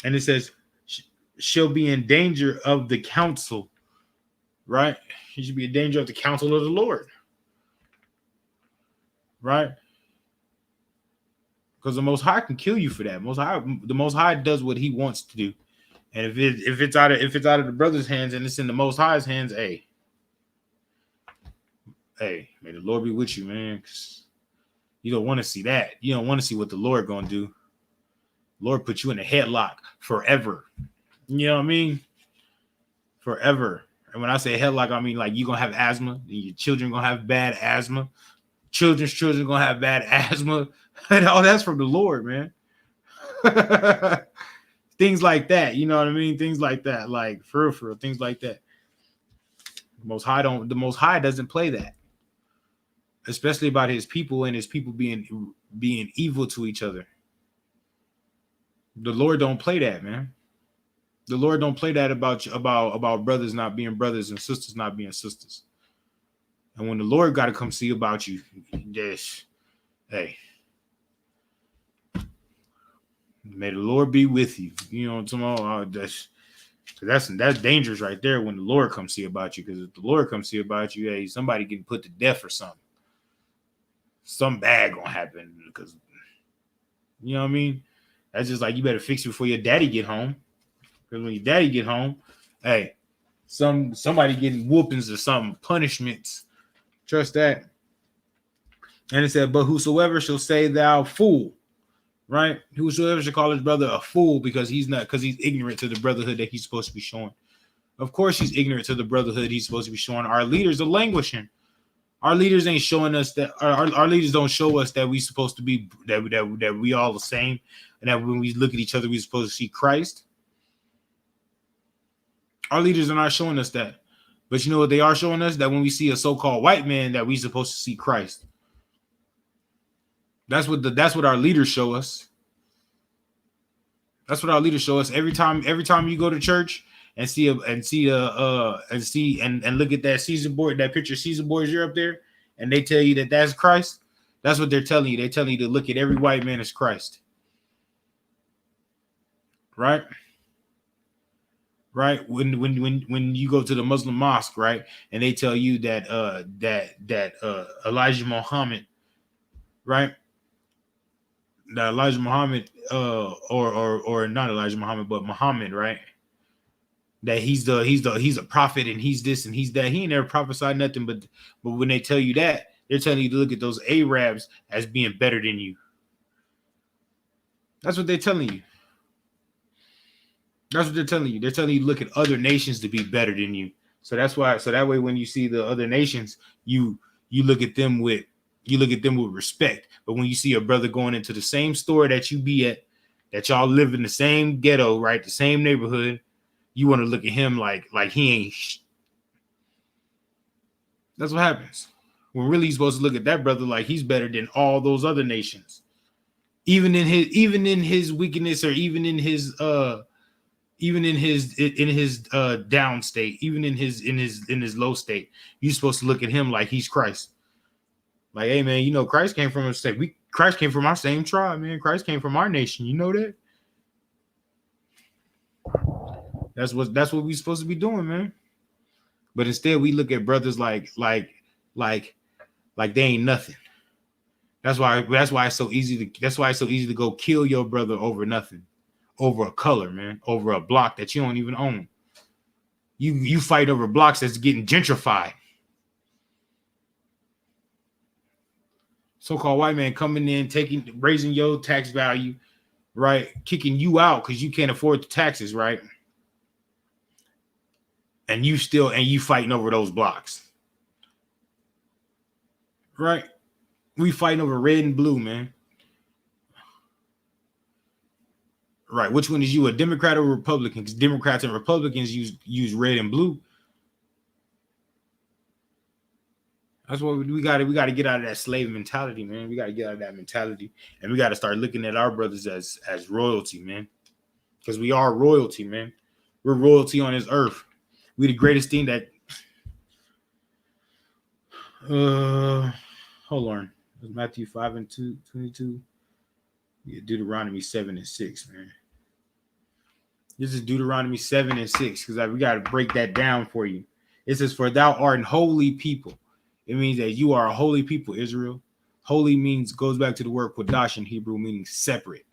And it says, she'll be in danger of the counsel, right? She should be in danger of the counsel of the Lord, right? Because the Most High can kill you for that. The Most High does what He wants to do, and if it's out of the brother's hands and it's in the Most High's hands, hey, may the Lord be with you, man. Cause you don't want to see that. You don't want to see what the Lord gonna do. Lord put you in a headlock forever. You know what I mean? Forever. And when I say headlock, I mean like you're gonna have asthma, and your children gonna have bad asthma. Children's children gonna have bad asthma. And all that's from the Lord, man. Things like that, you know what I mean? Things like that, like for real, things like that. The Most High doesn't play that, especially about His people and His people being evil to each other. The Lord don't play that, man. The Lord don't play that about brothers not being brothers and sisters not being sisters. And when the Lord got to come see about you, hey, may the Lord be with you. You know what I'm talking about? That's dangerous right there when the Lord comes see about you. Because if the Lord comes see about you, hey, somebody getting put to death or something. Something bad gonna happen. Because you know what I mean? That's just like you better fix it before your daddy get home. Because when your daddy get home, hey, somebody getting whoopings or something, punishments. Trust that. And it said, but whosoever shall say thou fool, right? Whosoever shall call his brother a fool because he's ignorant to the brotherhood that he's supposed to be showing. Of course he's ignorant to the brotherhood he's supposed to be showing. Our leaders are languishing. Our leaders ain't showing us that our leaders don't show us that we supposed to be that we all the same, and that when we look at each other, we're supposed to see Christ. Our leaders are not showing us that. But you know what they are showing us? That when we see a so-called white man, that we're supposed to see Christ. That's what our leaders show us. That's what our leaders show us. Every time you go to church and look at that season board, that picture of Caesar Borgia up there, and they tell you that that's Christ. That's what they're telling you. They're telling you to look at every white man as Christ. right? Right? When you go to the Muslim mosque, right, and they tell you that Elijah Muhammad, right? That Elijah Muhammad, or not Elijah Muhammad, but Muhammad, right? That he's a prophet and he's this and he's that. He ain't never prophesied nothing, but when they tell you that, they're telling you to look at those Arabs as being better than you. That's what they're telling you. That's what they're telling you. They're telling you to look at other nations to be better than you. So that's why. So that way, when you see the other nations, you look at them with respect. But when you see a brother going into the same store that you be at, that y'all live in the same ghetto, right, the same neighborhood, you want to look at him like he ain't. That's what happens. When really you're supposed to look at that brother like he's better than all those other nations, even in his weakness, or even in his down state, even in his low state. You're supposed to look at him like he's Christ. Like, hey man, you know Christ came from a state. Christ came from our same tribe, man. Christ came from our nation. You know that? That's what we're supposed to be doing, man. But instead, we look at brothers like they ain't nothing. That's why it's so easy to go kill your brother over nothing, over a color, man, over a block that you don't even own. You fight over blocks that's getting gentrified. So-called white man coming in, raising your tax value, right? Kicking you out because you can't afford the taxes, right? And you fighting over those blocks. Right? We fighting over red and blue, man. Right. Which one is you, a Democrat or Republican? Because Democrats and Republicans use red and blue. That's what we got to get out of that slave mentality, man. We got to get out of that mentality, and we got to start looking at our brothers as royalty, man. Because we are royalty, man. We're royalty on this earth. We the greatest thing that. Hold on. Matthew 5:22. Yeah, Deuteronomy 7:6, man. This is Deuteronomy 7:6, because we got to break that down for you. It says, "For thou art an holy people." It means that you are a holy people, Israel. Holy goes back to the word kodash in Hebrew, meaning separate.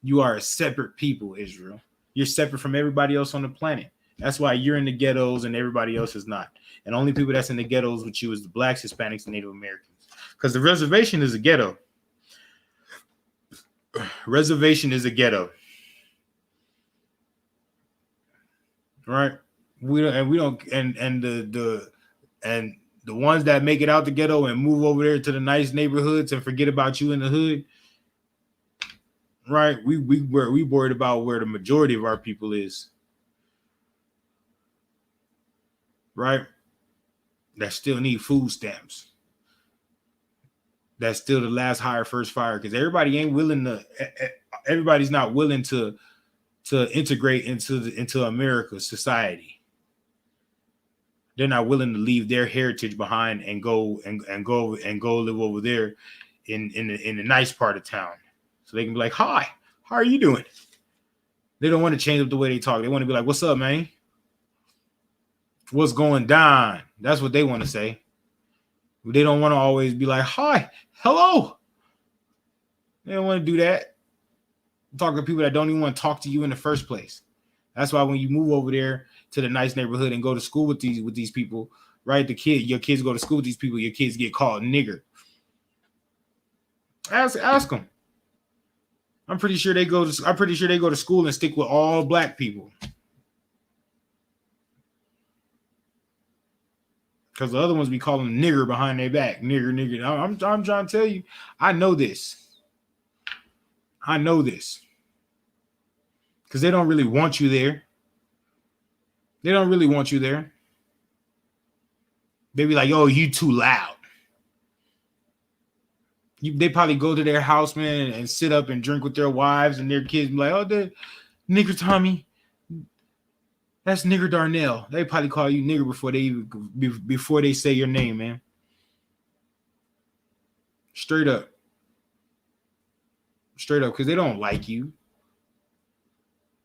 You are a separate people, Israel. You're separate from everybody else on the planet. That's why you're in the ghettos and everybody else is not. And only people that's in the ghettos with you is the blacks, Hispanics, and Native Americans. Because the reservation is a ghetto. Reservation is a ghetto. Right? The ones that make it out the ghetto and move over there to the nice neighborhoods and forget about you in the hood, right? We worried about where the majority of our people is, right? That still need food stamps. That's still the last hire, first fire, because everybody's not willing to integrate into America's society. They're not willing to leave their heritage behind and go live over there in the nice part of town, so they can be like, "Hi, how are you doing?" They don't want to change up the way they talk. They want to be like, "What's up, man? What's going down?" That's what they want to say. They don't want to always be like, "Hi, hello." They don't want to do that. Talk to people that don't even want to talk to you in the first place. That's why when you move over there to the nice neighborhood and go to school with these people, right? Your kids go to school with these people. Your kids get called nigger. Ask them. I'm pretty sure they go to school and stick with all black people, because the other ones be calling them nigger behind their back. Nigger. I'm trying to tell you, I know this. Because they don't really want you there. They don't really want you there. They be like, "Oh, you too loud." They probably go to their house, man, and sit up and drink with their wives and their kids. Be like, "Oh, the nigger Tommy, that's nigger Darnell." They probably call you nigger before they say your name, man. Straight up, because they don't like you.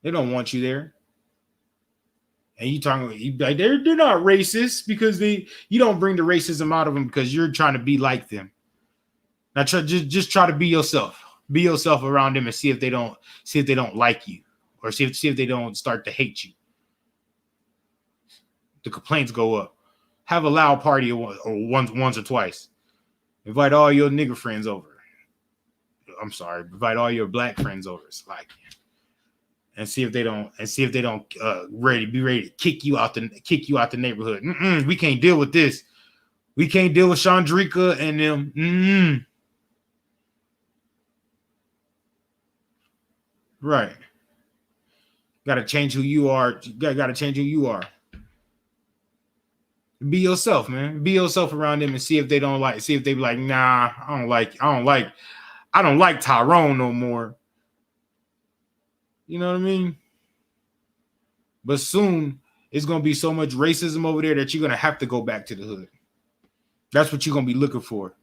They don't want you there. And you talking like they're not racist because you don't bring the racism out of them because you're trying to be like them. Now just try to be yourself. Be yourself around them and see if they don't like you, or see if they don't start to hate you. The complaints go up. Have a loud party once or twice. Invite all your nigger friends over. I'm sorry. Invite all your black friends over. It's like, and see if they don't be ready to kick you out the neighborhood. We can't deal with this. We can't deal with Chandrika and them. Right. Got to change who you are. Got to change who you are. Be yourself, man. Be yourself around them and see if they don't like. See if they be like, nah, I don't like Tyrone no more. You know what I mean? But soon it's gonna be so much racism over there that you're gonna have to go back to the hood. That's what you're gonna be looking for.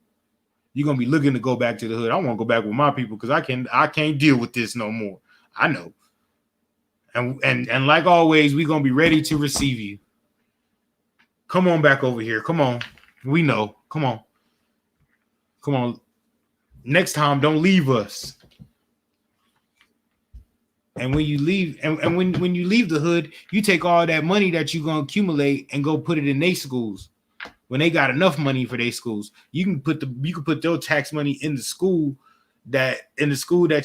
You're gonna be looking to go back to the hood. I want to go back with my people because I can't deal with this no more. I know. And like always, we're gonna be ready to receive you. Come on back over here. Come on. We know. Come on. Come on. Next time, don't leave us. And when you leave, and when you leave the hood, you take all that money that you're gonna accumulate and go put it in their schools. When they got enough money for their schools, you can put their tax money in the school that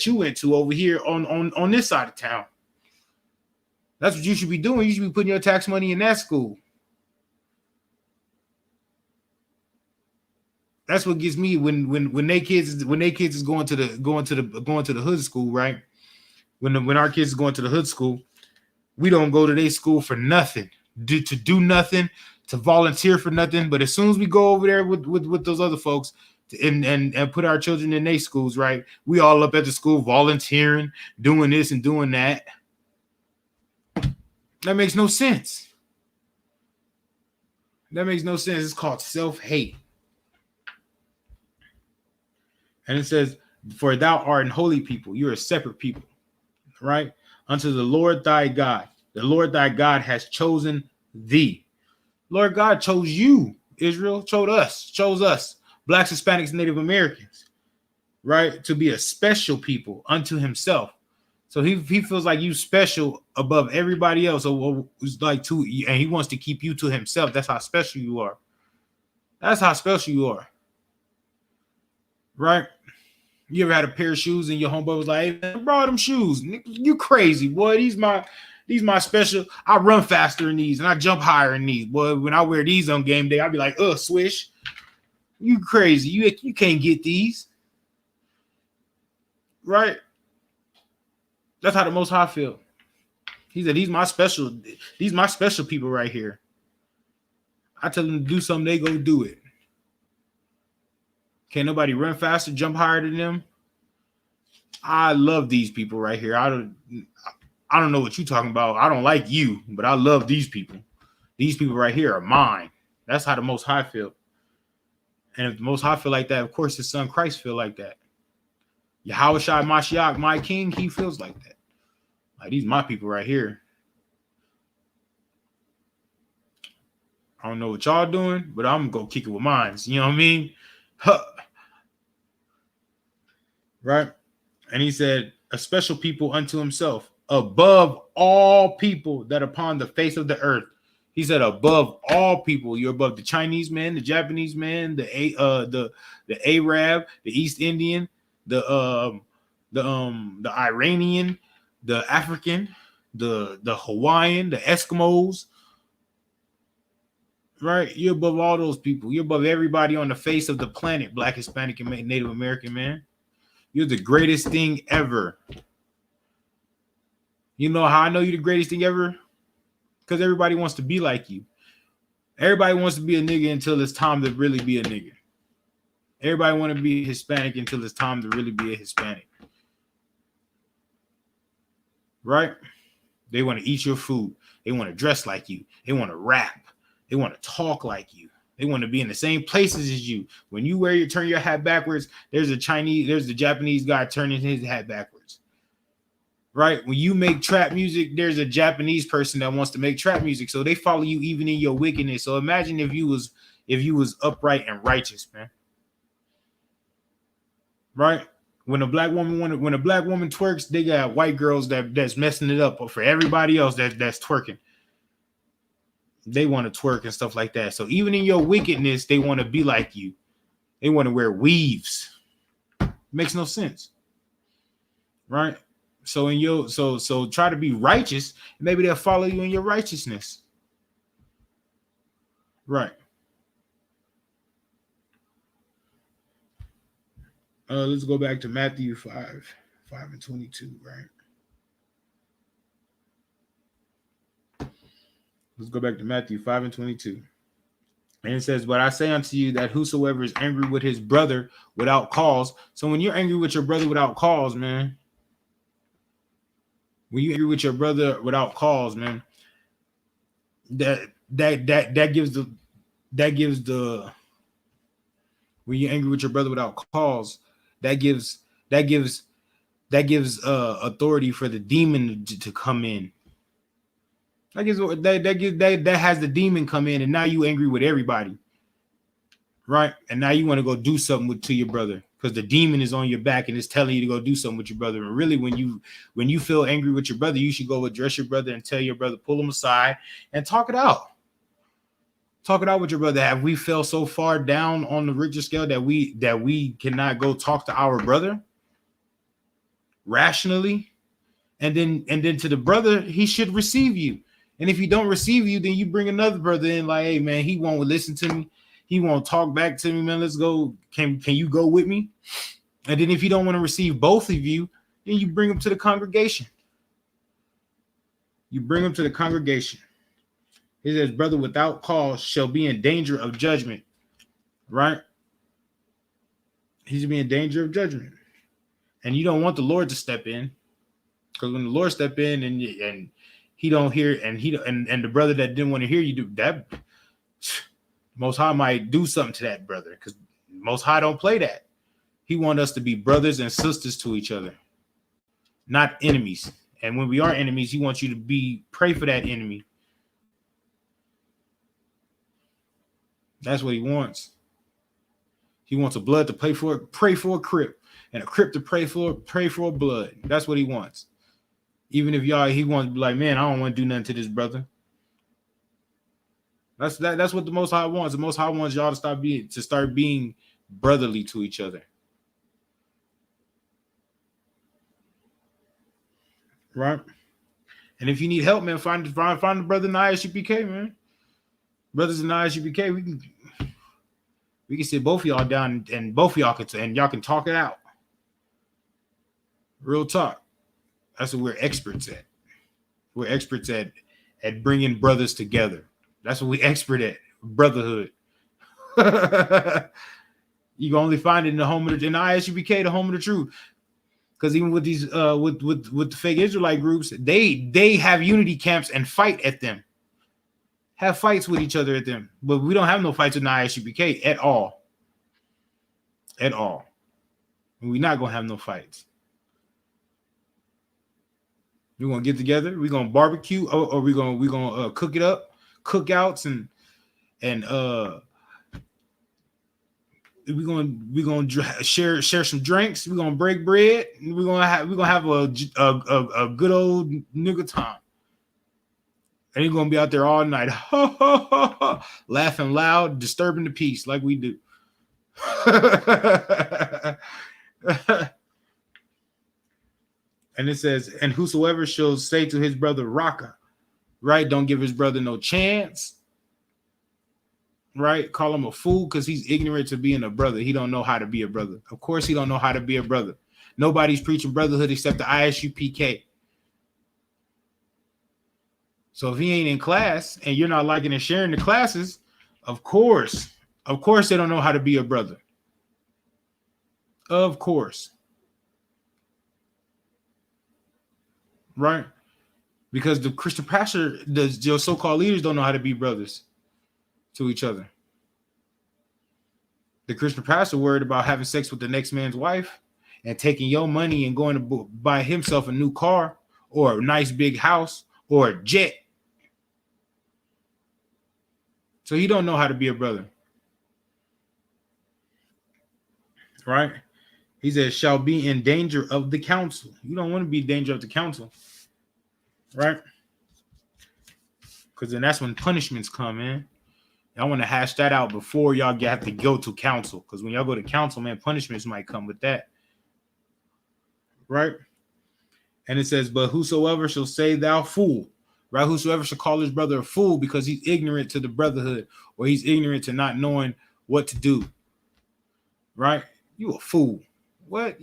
you went to over here on this side of town. That's what you should be doing. You should be putting your tax money in that school. That's what gets me when they kids is going to the hood school, right? When our kids is going to the hood school, we don't go to their school for nothing, to do nothing, to volunteer for nothing. But as soon as we go over there with those other folks and put our children in their schools, right? We all up at the school volunteering, doing this and doing that. That makes no sense. That makes no sense. It's called self-hate. And it says, for thou art an holy people. You're a separate people. Right? Unto the Lord thy God. The Lord thy God has chosen thee. Lord God chose you, Israel, chose us, Blacks, Hispanics, Native Americans, right? To be a special people unto himself. So he feels like you special above everybody else. So it's like and he wants to keep you to himself. That's how special you are. That's how special you are. Right? You ever had a pair of shoes and your homeboy was like, hey, man, I brought them shoes. You crazy, boy. These my special. I run faster in these and I jump higher in these. Boy, when I wear these on game day, I'll be like, swish. You crazy. You can't get these. Right? That's how the Most High feel. He said, these my special people right here. I tell them to do something, they go do it. Can't nobody run faster, jump higher than them? I love these people right here. I don't know what you're talking about. I don't like you, but I love these people. These people right here are mine. That's how the Most High feel. And if the Most High feel like that, of course his son Christ feel like that. Yahushua Mashiach, my king, he feels like that. Like, these my people right here. I don't know what y'all doing, but I'm gonna go kick it with mine. You know what I mean? Huh. Right? And he said, a special people unto himself, above all people that upon the face of the earth. He said, above all people. You're above the Chinese man, the Japanese man, the Arab, the East Indian, the Iranian, the African, the Hawaiian, the Eskimos. Right? You're above all those people. You're above everybody on the face of the planet, Black, Hispanic, and Native American, man. You're the greatest thing ever. You know how I know you're the greatest thing ever? Because everybody wants to be like you. Everybody wants to be a nigga until it's time to really be a nigga. Everybody want to be Hispanic until it's time to really be a Hispanic. Right? They want to eat your food. They want to dress like you. They want to rap. They want to talk like you. They want to be in the same places as you. When you turn your hat backwards, there's the Japanese guy turning his hat backwards. right? When you make trap music, there's a Japanese person that wants to make trap music, so they follow you even in your wickedness. So imagine if you was upright and righteous, man. Right? When a black woman twerks, they got white girls that's messing it up for everybody else that's twerking. They want to twerk and stuff like that. So even in your wickedness, they want to be like you. They want to wear weaves. Makes no sense. Right? So in your so try to be righteous, maybe they'll follow you in your righteousness. Right. Let's go back to Matthew 5:22, right? Let's go back to Matthew 5:22. And it says, but I say unto you that whosoever is angry with his brother without cause. So when you're angry with your brother without cause, man, when you angry with your brother without cause, man, that gives the when you're angry with your brother without cause, that gives authority for the demon to come in. That has the demon come in, and now you angry with everybody, right? And now you want to go do something to your brother because the demon is on your back and it's telling you to go do something with your brother. And really, when you feel angry with your brother, you should go address your brother and tell your brother, pull him aside and talk it out. Talk it out with your brother. Have we fell so far down on the Richter scale that we cannot go talk to our brother rationally? And then to the brother, he should receive you. And if he don't receive you, then you bring another brother in like, hey, man, he won't listen to me. He won't talk back to me, man. Let's go. Can you go with me? And then if you don't want to receive both of you, then you bring them to the congregation. You bring them to the congregation. It says, brother without cause shall be in danger of judgment, right? He's be in danger of judgment. And you don't want the Lord to step in. Because when the Lord step in and he don't hear and the brother that didn't want to hear you do that, Most High might do something to that brother because Most High don't play that. He wants us to be brothers and sisters to each other, not enemies. And when we are enemies, he wants you to pray for that enemy. That's what he wants. He wants a blood to pray for a crypt, and a crypt to pray for a blood. That's what he wants. Even if he wants to be like, man, I don't want to do nothing to this brother. That's what the Most High wants. The Most High wants y'all to start being brotherly to each other. Right? And if you need help, man, find the brother in the Isupk, man. Brothers in the Isupk, we can sit both of y'all down and both of y'all can talk it out. Real talk. That's what we're experts at. We're experts at bringing brothers together. That's what we're expert at. Brotherhood. You can only find it in the Isupk, the home of the truth. Because even with these with the fake Israelite groups, they have unity camps and fight at them. Have fights with each other at them. But we don't have no fights with the Isupk at all. At all. And we're not gonna have no fights. We're gonna get together, we're gonna barbecue, or we're gonna cook it up, cookouts and we're gonna share some drinks. We're gonna break bread. And we're gonna have a good old nigga time. And you're gonna be out there all night, laughing loud, disturbing the peace like we do. And it says, and whosoever shall say to his brother, Raka, right? Don't give his brother no chance. Right? Call him a fool because he's ignorant to being a brother. He don't know how to be a brother. Of course, he don't know how to be a brother. Nobody's preaching brotherhood except the Isupk. So if he ain't in class and you're not liking and sharing the classes, of course they don't know how to be a brother. Of course. Right? Because the Christian pastor, your so-called leaders don't know how to be brothers to each other. The Christian pastor worried about having sex with the next man's wife and taking your money and going to buy himself a new car or a nice big house or a jet. So he don't know how to be a brother. Right? He says, shall be in danger of the council. You don't want to be in danger of the council. Right? Because then that's when punishments come, man. I want to hash that out before y'all have to go to council. Because when y'all go to council, man, punishments might come with that. Right? And it says, but whosoever shall say thou fool, right? Whosoever shall call his brother a fool because he's ignorant to the brotherhood or he's ignorant to not knowing what to do. Right? You a fool. What?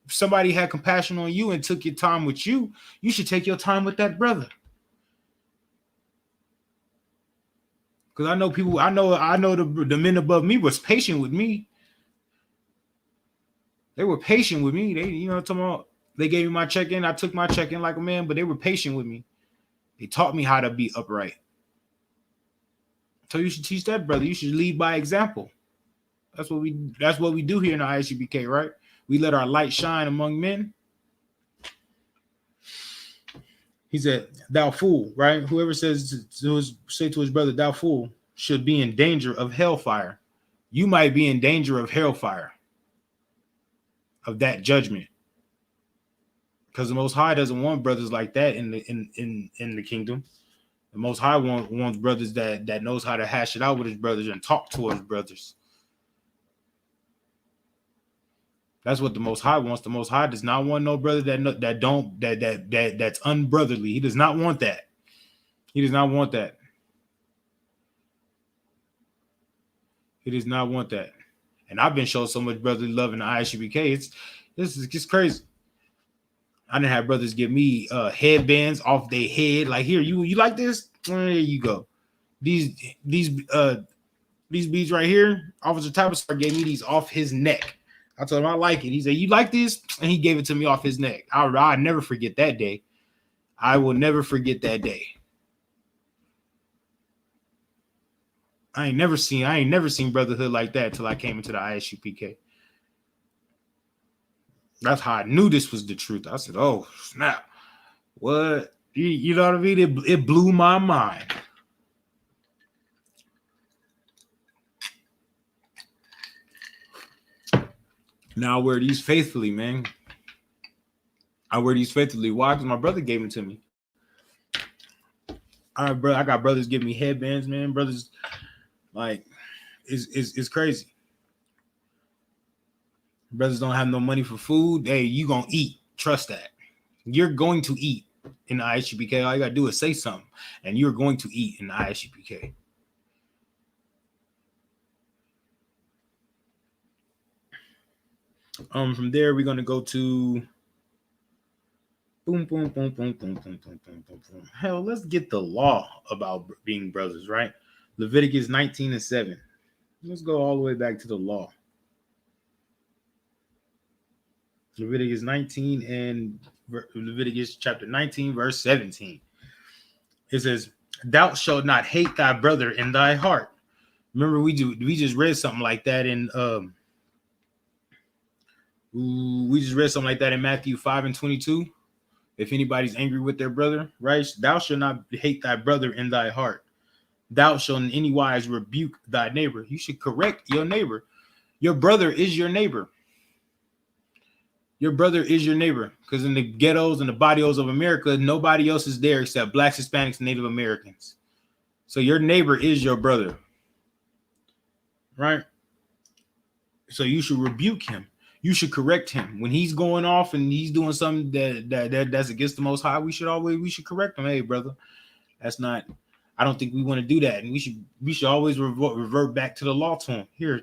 Somebody had compassion on you and took your time with you. You should take your time with that brother. Because I know people, I know the men above me was patient with me. They were patient with me. They, you know, talking about, they gave me my check-in. I took my check-in like a man, but they were patient with me. They taught me how to be upright. So you should teach that brother. You should lead by example. That's what we do here in the ISUPK, right? We let our light shine among men. He said, thou fool, right? Whoever says say to his brother, thou fool, should be in danger of hellfire. You might be in danger of hellfire, of that judgment. Because the Most High doesn't want brothers like that in the kingdom. The Most High wants brothers that knows how to hash it out with his brothers and talk to his brothers. That's what the Most High wants. The Most High does not want no brother that's unbrotherly. He does not want that. He does not want that. He does not want that. And I've been shown so much brotherly love in the ISUPK. This is just crazy. I didn't have brothers give me headbands off their head. Like, here, you like this? There you go. These beads right here, Officer Tabasar gave me these off his neck. I told him I like it. He said, you like this? And he gave it to me off his neck. I'll never forget that day. I will never forget that day. I ain't never seen brotherhood like that till I came into the ISUPK. That's how I knew this was the truth. I said, oh, snap. What? You know what I mean? It blew my mind. Now I wear these faithfully, man. I wear these faithfully. Why? Because my brother gave them to me. All right, bro. I got brothers giving me headbands, man. Brothers, like, it's crazy. Brothers don't have no money for food. Hey, you gonna eat. Trust that. You're going to eat in the ISUPK. All you gotta do is say something, and you're going to eat in the ISUPK. From there, we're gonna go to boom, boom, boom, boom, boom, boom, boom, boom, boom, boom. Hell, let's get the law about being brothers, right? Leviticus 19:7. Let's go all the way back to the law. Leviticus 19 and Leviticus chapter 19, verse 17. It says, thou shalt not hate thy brother in thy heart. Remember, we just read something like that in Matthew 5:22. If anybody's angry with their brother, right? Thou shalt not hate thy brother in thy heart. Thou shalt in any wise rebuke thy neighbor. You should correct your neighbor. Your brother is your neighbor. Your brother is your neighbor, because in the ghettos and the barrios of America, nobody else is there except Blacks, Hispanics, and Native Americans. So your neighbor is your brother, right? So you should rebuke him. You should correct him when he's going off and he's doing something that's against the Most High. We should correct him. Hey, brother, that's not. I don't think we want to do that, and we should always revert back to the law to him. Here,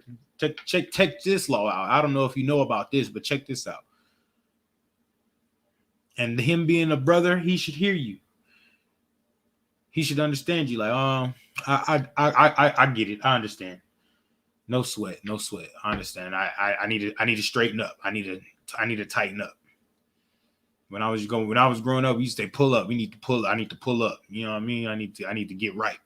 check this law out. I don't know if you know about this, but check this out. And him being a brother, he should hear you. He should understand you. Like, I get it. I understand. No sweat. I understand. I need to straighten up. I need to tighten up. When I was growing up, we used to say pull up. We need to pull. I need to pull up. You know what I mean? I need to get right.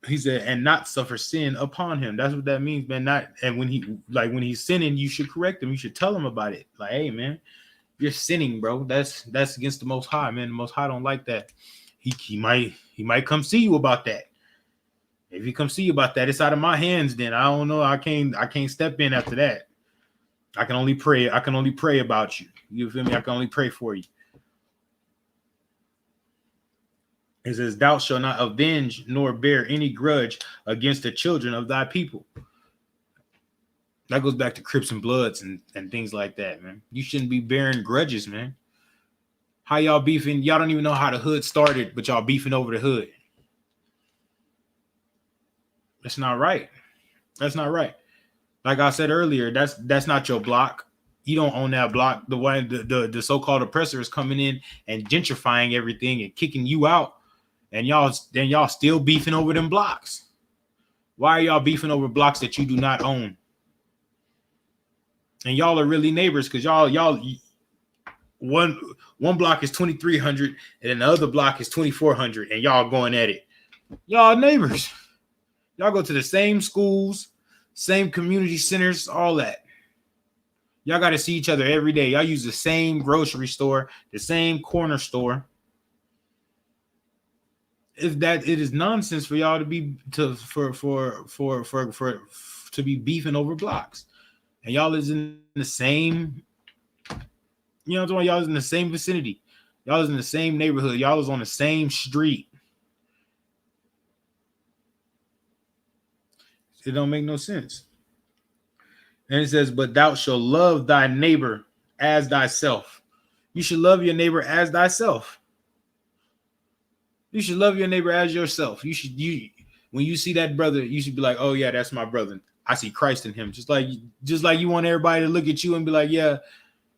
He said, and not suffer sin upon him. That's what that means, man. Not, and when he's sinning, you should correct him. You should tell him about it. Like, hey, man, You're sinning, bro. That's against the Most High, man. The Most High don't like that. He might come see you about that. If he come see you about that, it's out of my hands. Then I don't know. I can't step in after that. I can only pray. I can only pray about you. You feel me? I can only pray for you. It says, "Thou shalt not avenge nor bear any grudge against the children of thy people." That goes back to Crips and Bloods and things like that, man. You shouldn't be bearing grudges, man. How y'all beefing? Y'all don't even know how the hood started, but y'all beefing over the hood. That's not right. That's not right. Like I said earlier, that's not your block. You don't own that block. The way the so-called oppressor is coming in and gentrifying everything and kicking you out, and y'all still beefing over them blocks. Why are y'all beefing over blocks that you do not own? And y'all are really neighbors, because y'all one block is 2,300 and then the other block is 2,400, and y'all going at it. Y'all neighbors. Y'all go to the same schools, same community centers, all that. Y'all got to see each other every day. Y'all use the same grocery store, the same corner store. If that, it is nonsense for y'all to be to be beefing over blocks. And y'all is in the same, you know what I'm talking about? Y'all is in the same vicinity. Y'all is in the same neighborhood. Y'all is on the same street. It don't make no sense. And it says, "But thou shalt love thy neighbor as thyself." You should love your neighbor as thyself. You should love your neighbor as yourself. When you see that brother, you should be like, "Oh yeah, that's my brother. I see Christ in him." Just like you want everybody to look at you and be like, "Yeah,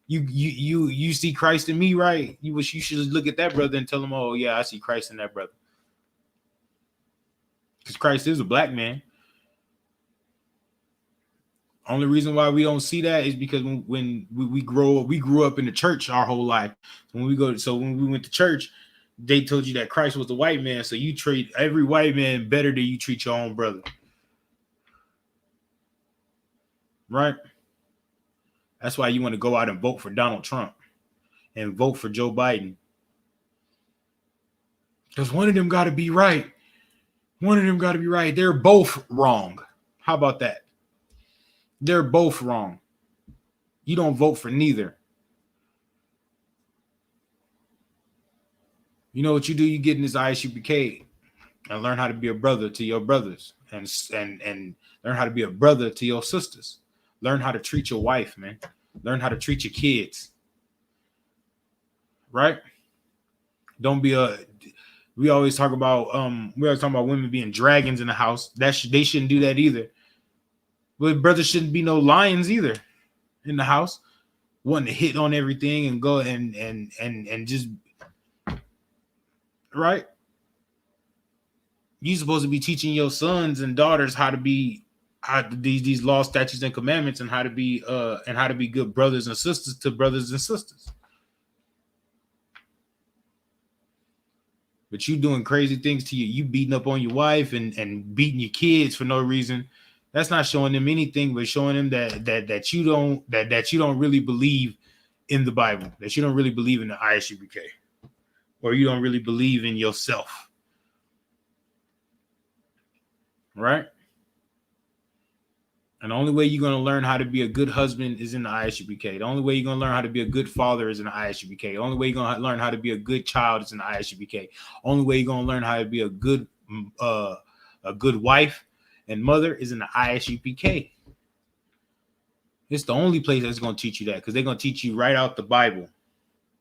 you see Christ in me, right?" You should just look at that brother and tell him, "Oh yeah, I see Christ in that brother." Because Christ is a black man. Only reason why we don't see that is because when we grew up in the church our whole life. When we went to church, they told you that Christ was the white man, so you treat every white man better than you treat your own brother. Right? That's why you want to go out and vote for Donald Trump and vote for Joe Biden. Because one of them got to be right. One of them got to be right. They're both wrong. How about that? They're both wrong. You don't vote for neither. You know what you do? You get in this Isupk and learn how to be a brother to your brothers, and learn how to be a brother to your sisters. Learn how to treat your wife, man. Learn how to treat your kids. Right? Don't be we always talk about women being dragons in the house. They shouldn't do that either. But brothers shouldn't be no lions either in the house, wanting to hit on everything and go and just right. You're supposed to be teaching your sons and daughters how to be these laws, statutes, and commandments, and how to be good brothers and sisters to brothers and sisters. But you doing crazy things to you beating up on your wife and beating your kids for no reason. That's not showing them anything, but showing them that you don't really believe in the Bible, that you don't really believe in the Isupk, or you don't really believe in yourself. Right? And the only way you're going to learn how to be a good husband is in the Isupk. The only way you're going to learn how to be a good father is in the Isupk. The only way you're going to learn how to be a good child is in the Isupk. Only way you're going to learn how to be a good wife and mother is in the Isupk. It's the only place that's going to teach you that, because they're going to teach you right out the Bible.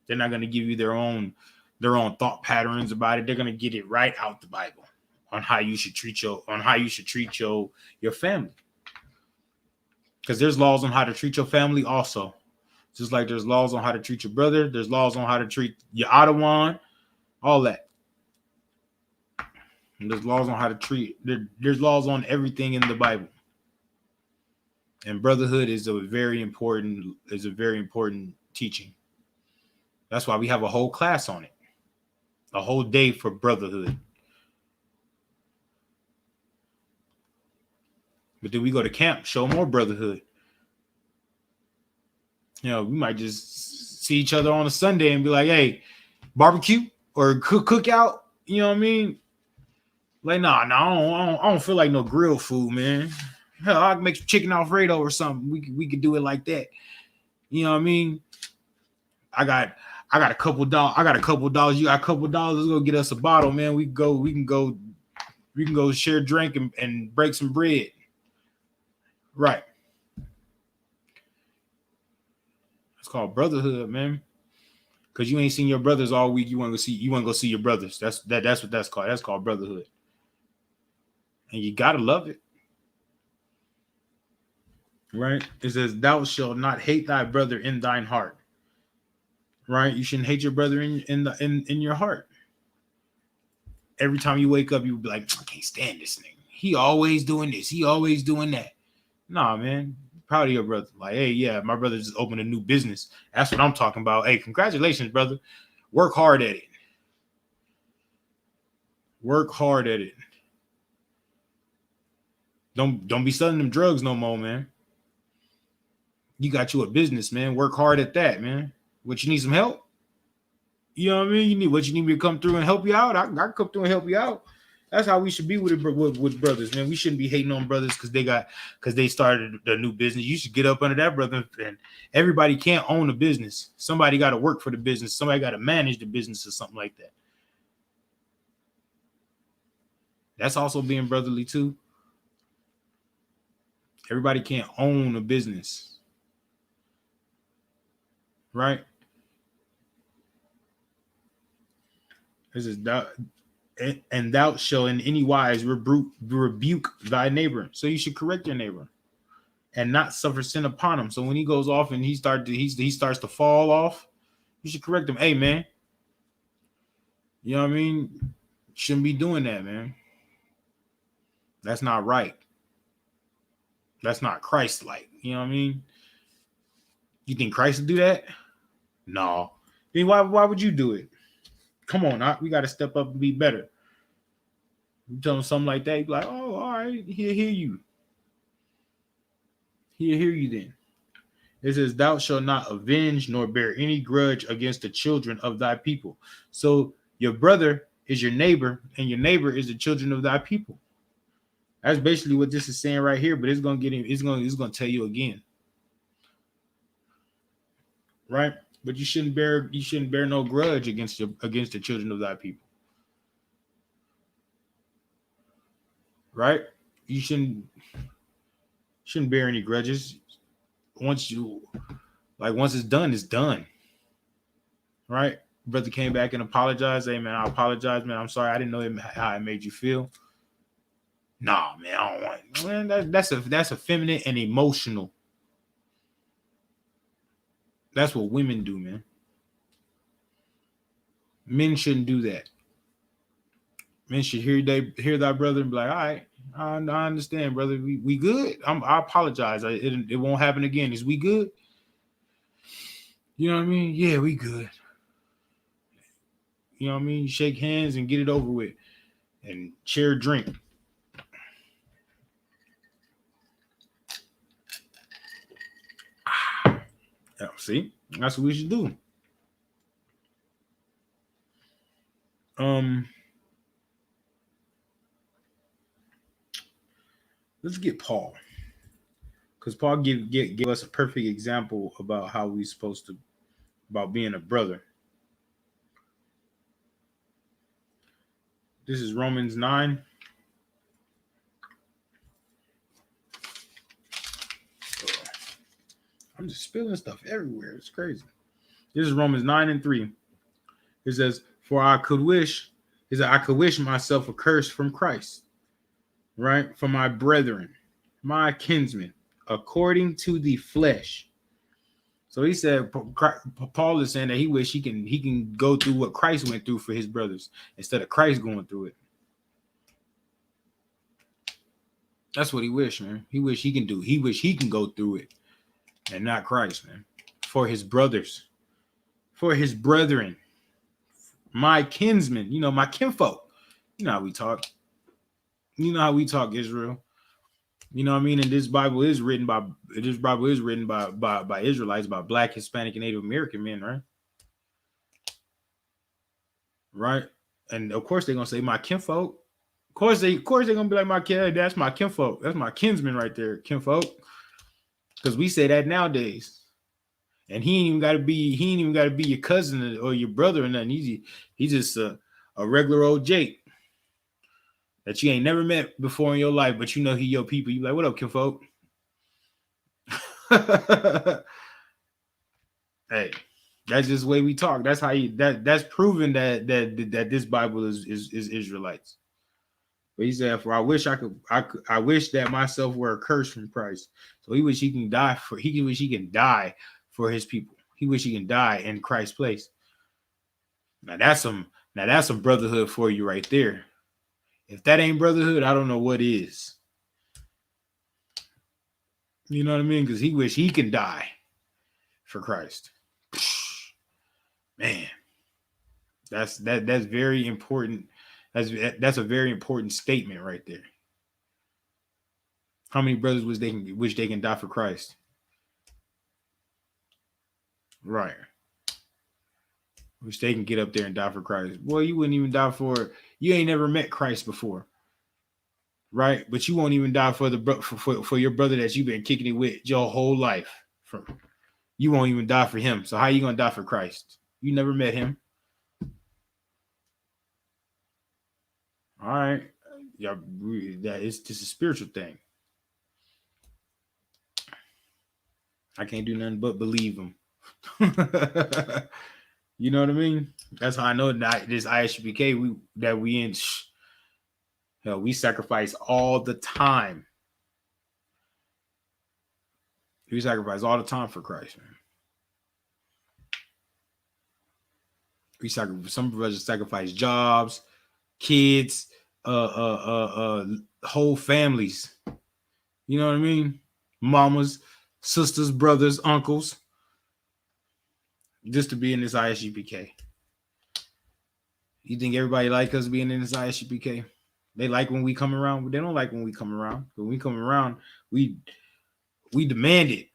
They're not going to give you their own thought patterns about it. They're going to get it right out the Bible on how you should treat your family. Because there's laws on how to treat your family also. Just like there's laws on how to treat your brother. There's laws on how to treat your Ottawa, all that. And there's laws on how to treat. There's laws on everything in the Bible. And brotherhood is a very important teaching. That's why we have a whole class on it. A whole day for brotherhood. But then we go to camp, show more brotherhood. You know, we might just see each other on a Sunday and be like, hey, barbecue or cookout. You know what I mean? Like, nah, I don't feel like no grilled food, man. Hell, I can make some chicken Alfredo or something. We could do it like that. You know what I mean? I got a couple dollars. I got a couple dollars. You got a couple dollars. Let's go get us a bottle, man. We can go share drink and break some bread. Right. It's called brotherhood, man. Cause you ain't seen your brothers all week. You want to go see your brothers. That's what that's called. That's called brotherhood. And you gotta love it. Right? It says, thou shalt not hate thy brother in thine heart. Right? You shouldn't hate your brother in your heart. Every time you wake up, you be like, I can't stand this nigga. He always doing this. He always doing that. Nah, man. Proud of your brother. Like, hey, yeah, my brother just opened a new business. That's what I'm talking about. Hey, congratulations, brother. Work hard at it. Work hard at it. Don't be selling them drugs no more, man. You got you a business, man. Work hard at that, man. What, you need some help? You know what I mean? You need me to come through and help you out? I can come through and help you out. That's how we should be with brothers, man. We shouldn't be hating on brothers because they started a new business. You should get up under that brother. And everybody can't own a business. Somebody got to work for the business. Somebody got to manage the business or something like that. That's also being brotherly too. Everybody can't own a business, right? This is and thou shalt in any wise rebuke thy neighbor. So you should correct your neighbor and not suffer sin upon him. So when he goes off and he starts to fall off, you should correct him. Hey, man, you know what I mean? Shouldn't be doing that, man. That's not right. That's not Christ-like. You know what I mean? You think Christ would do that? No. Then why would you do it? Come on, we got to step up and be better. You tell him something like that, you be like, oh, all right, hear you. Hear you then. It says, thou shalt not avenge nor bear any grudge against the children of thy people. So your brother is your neighbor, and your neighbor is the children of thy people. That's basically what this is saying right here, but it's gonna tell you again. Right? But you shouldn't bear no grudge against the children of thy people. Right? You shouldn't bear any grudges. Once it's done, it's done. Right? Brother came back and apologized. Hey, man, I apologize, man. I'm sorry. I didn't know how it made you feel. Nah, man, I don't want it. Man, that's effeminate and emotional. That's what women do, man. Men shouldn't do that. Men should hear thy brother and be like, all right, I understand, brother. We good. I apologize. It won't happen again. Is we good? You know what I mean? Yeah, we good. You know what I mean? Shake hands and get it over with and share a drink. Yeah, see? That's what we should do. Let's get Paul. Because Paul gave us a perfect example about how we supposed to, about being a brother. This is Romans 9. I'm just spilling stuff everywhere. It's crazy. This is Romans 9:3. It says, for I could wish myself accursed from Christ, right? For my brethren, my kinsmen, according to the flesh. So he said, Paul is saying that he wish he can go through what Christ went through for his brothers instead of Christ going through it. That's what he wish, man. He wish he can do. He wish he can go through it and not Christ, man. For his brothers, for his brethren, my kinsmen, my kinfolk. You know how we talk. You know how we talk, Israel. You know what I mean? And this Bible is written by Israelites, by Black, Hispanic, and Native American men, right? Right. And of course they're gonna say my kinfolk. Of course they're gonna be like my kid. That's my kinfolk. That's my kinsman right there, kinfolk. Because we say that nowadays. And he ain't even gotta be your cousin or your brother or nothing. He's just a regular old Jake that you ain't never met before in your life, but you know he your people. You like, what up, kinfolk? Hey, that's just the way we talk. That's how that's proven that this Bible is Israelites. But he said, "For I wish I wish that myself were accursed from Christ." So he wish he can die for his people. He wish he can die in Christ's place. Now that's some brotherhood for you right there. If that ain't brotherhood, I don't know what is. You know what I mean? Because he wish he can die for Christ. Man, that's very important. That's a very important statement right there. How many brothers wish they can die for Christ? Right. Wish they can get up there and die for Christ. Boy, you wouldn't even die for. You ain't never met Christ before, right? But you won't even die for for your brother that you've been kicking it with your whole life. You won't even die for him. So how you gonna die for Christ? You never met him. All right, yeah, that is just a spiritual thing. I can't do nothing but believe him. You know what I mean? That's how I know that this ISUPK we in. Hell, we sacrifice all the time. We sacrifice all the time for Christ, man. Some of us sacrifice jobs, kids, whole families. You know what I mean? Mamas, sisters, brothers, uncles, just to be in this ISUPK. You think everybody like us being in this ISUPK? They like when we come around, but they don't like when we come around. When we come around, we demand it.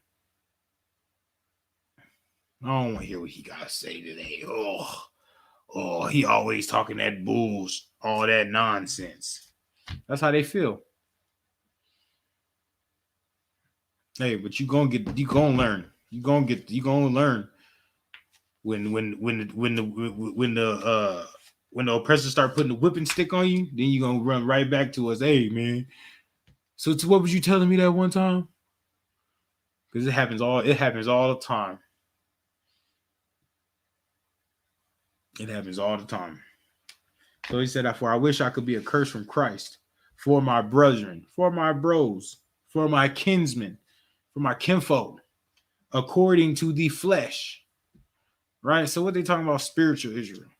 I don't want to hear what he gotta say today. Oh, he always talking that bulls, all that nonsense. That's how they feel. Hey, but you gonna learn. You gonna learn when the oppressors start putting the whipping stick on you, then you gonna run right back to us. Hey, man. So what was you telling me that one time? Because it happens all the time. It happens all the time. So he said, "For I wish I could be accursed from Christ, for my brethren, for my bros, for my kinsmen, for my kinfolk, according to the flesh." Right? So what they talking about spiritual Israel?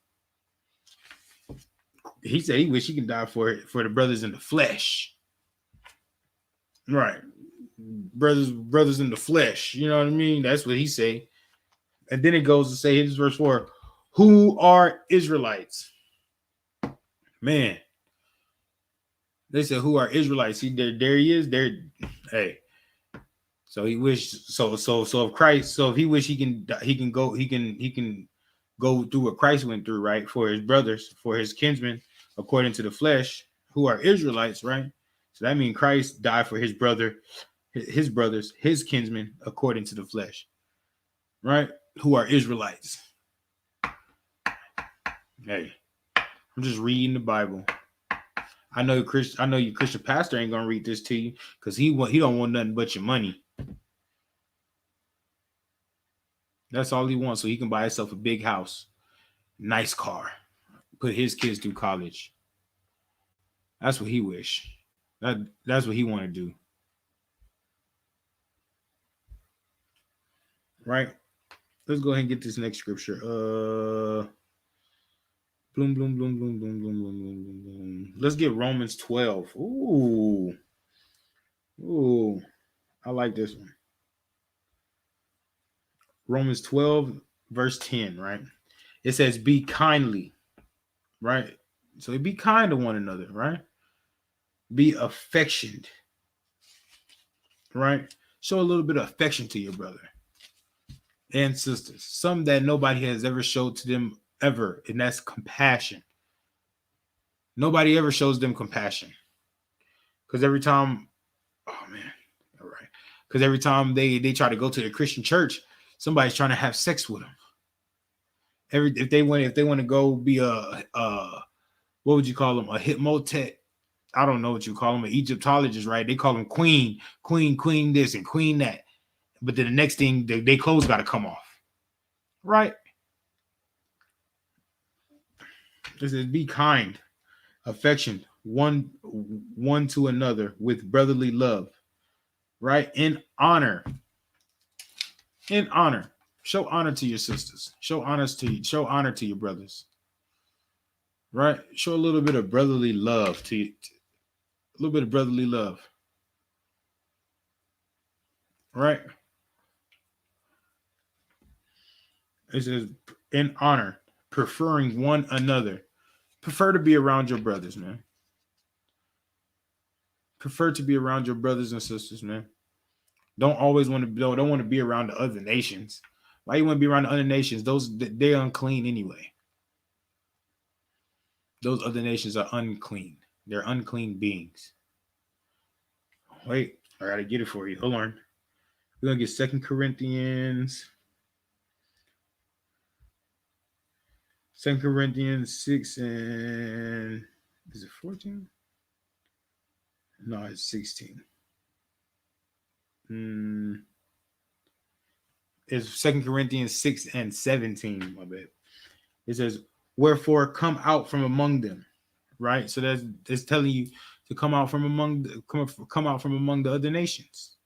He said he wish he can die for the brothers in the flesh. Right. Brothers in the flesh. You know what I mean? That's what he say. And then it goes to say, here's verse 4, who are Israelites? Man. They said, who are Israelites? See, there he is. Hey. So he wish so if Christ, so if he wish he can go through what Christ went through, right? For his brothers, for his kinsmen, according to the flesh, who are Israelites, right? So that means Christ died for his brothers, his kinsmen, according to the flesh, right? Who are Israelites. Hey, I'm just reading the Bible. I know your Christian pastor ain't gonna read this to you because he don't want nothing but your money. That's all he wants, so he can buy himself a big house, nice car, put his kids through college. That's what he wish. That's what he want to do. Right? Let's go ahead and get this next scripture. Bloom, bloom, bloom, bloom, bloom, bloom, bloom, bloom, bloom, bloom. Let's get Romans 12. Ooh. I like this one. Romans 12, verse 10, right? It says, be kindly, right? So be kind to one another, right? Be affectionate right? Show a little bit of affection to your brother and sisters, some that nobody has ever showed to them ever, and that's compassion. Nobody ever shows them compassion, because every time, oh man, all right, because every time they try to go to the Christian church, somebody's trying to have sex with them. If they want to go be a what would you call them, a hypnotech? I don't know what you call them, an Egyptologist, right? They call them queen this and queen that, but then the next thing they clothes got to come off, right? This is be kind, affection, one to another with brotherly love, right? In honor. Show honor to your sisters. Show honor to your brothers, right? Show a little bit of brotherly love to you. A little bit of brotherly love, right? It says in honor, preferring one another. Prefer to be around your brothers, man. Prefer to be around your brothers and sisters, man. Don't want to be around the other nations. Why you want to be around the other nations? They're unclean anyway. Those other nations are unclean. They're unclean beings. Wait, I gotta get it for you. Hold on. We're gonna get 2 Corinthians. 2 Corinthians 6 and is it 14? No, it's 16. It's 2 Corinthians 6 and 17, my bad. It says, wherefore come out from among them, right? So that's telling you to come out from among the other nations.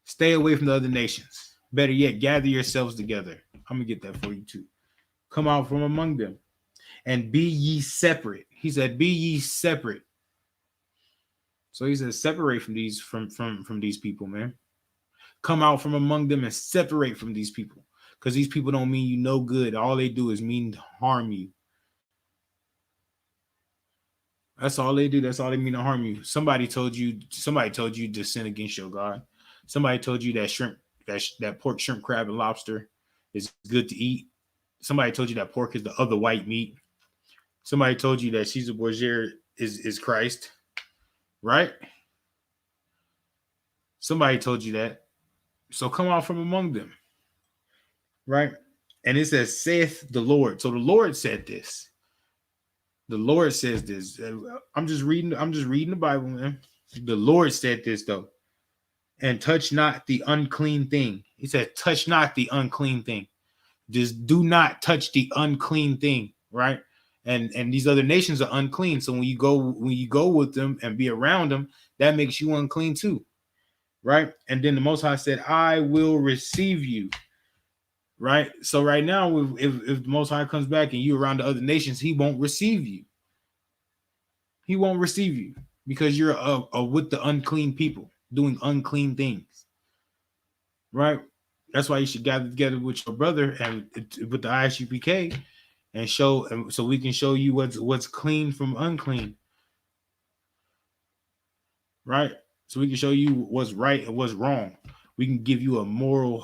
Stay away from the other nations. Better yet, gather yourselves together. I'm gonna get that for you too. Come out from among them and be ye separate. He said, be ye separate. So he says, separate from these people, man. Come out from among them and separate from these people, because these people don't mean you no good. All they do is mean to harm you. That's all they do. That's all they mean to harm you. Somebody told you to sin against your God. Somebody told you that pork, shrimp, crab, and lobster is good to eat. Somebody told you that pork is the other white meat. Somebody told you that Caesar Borgia is Christ, right? Somebody told you that. So come out from among them, right? And it says, saith the Lord. So the Lord said this. The Lord says this. I'm just reading the Bible, man. The Lord said this, though. And touch not the unclean thing. He said, touch not the unclean thing. Just do not touch the unclean thing, right? And these other nations are unclean. So when you go with them and be around them, that makes you unclean too, right? And then the Most High said, I will receive you, right? So right now, if the Most High comes back and you around the other nations, he won't receive you. He won't receive you because you're with the unclean people doing unclean things, right? That's why you should gather together with your brother and with the Isupk and so we can show you what's clean from unclean, right? So we can show you what's right and what's wrong. We can give you a moral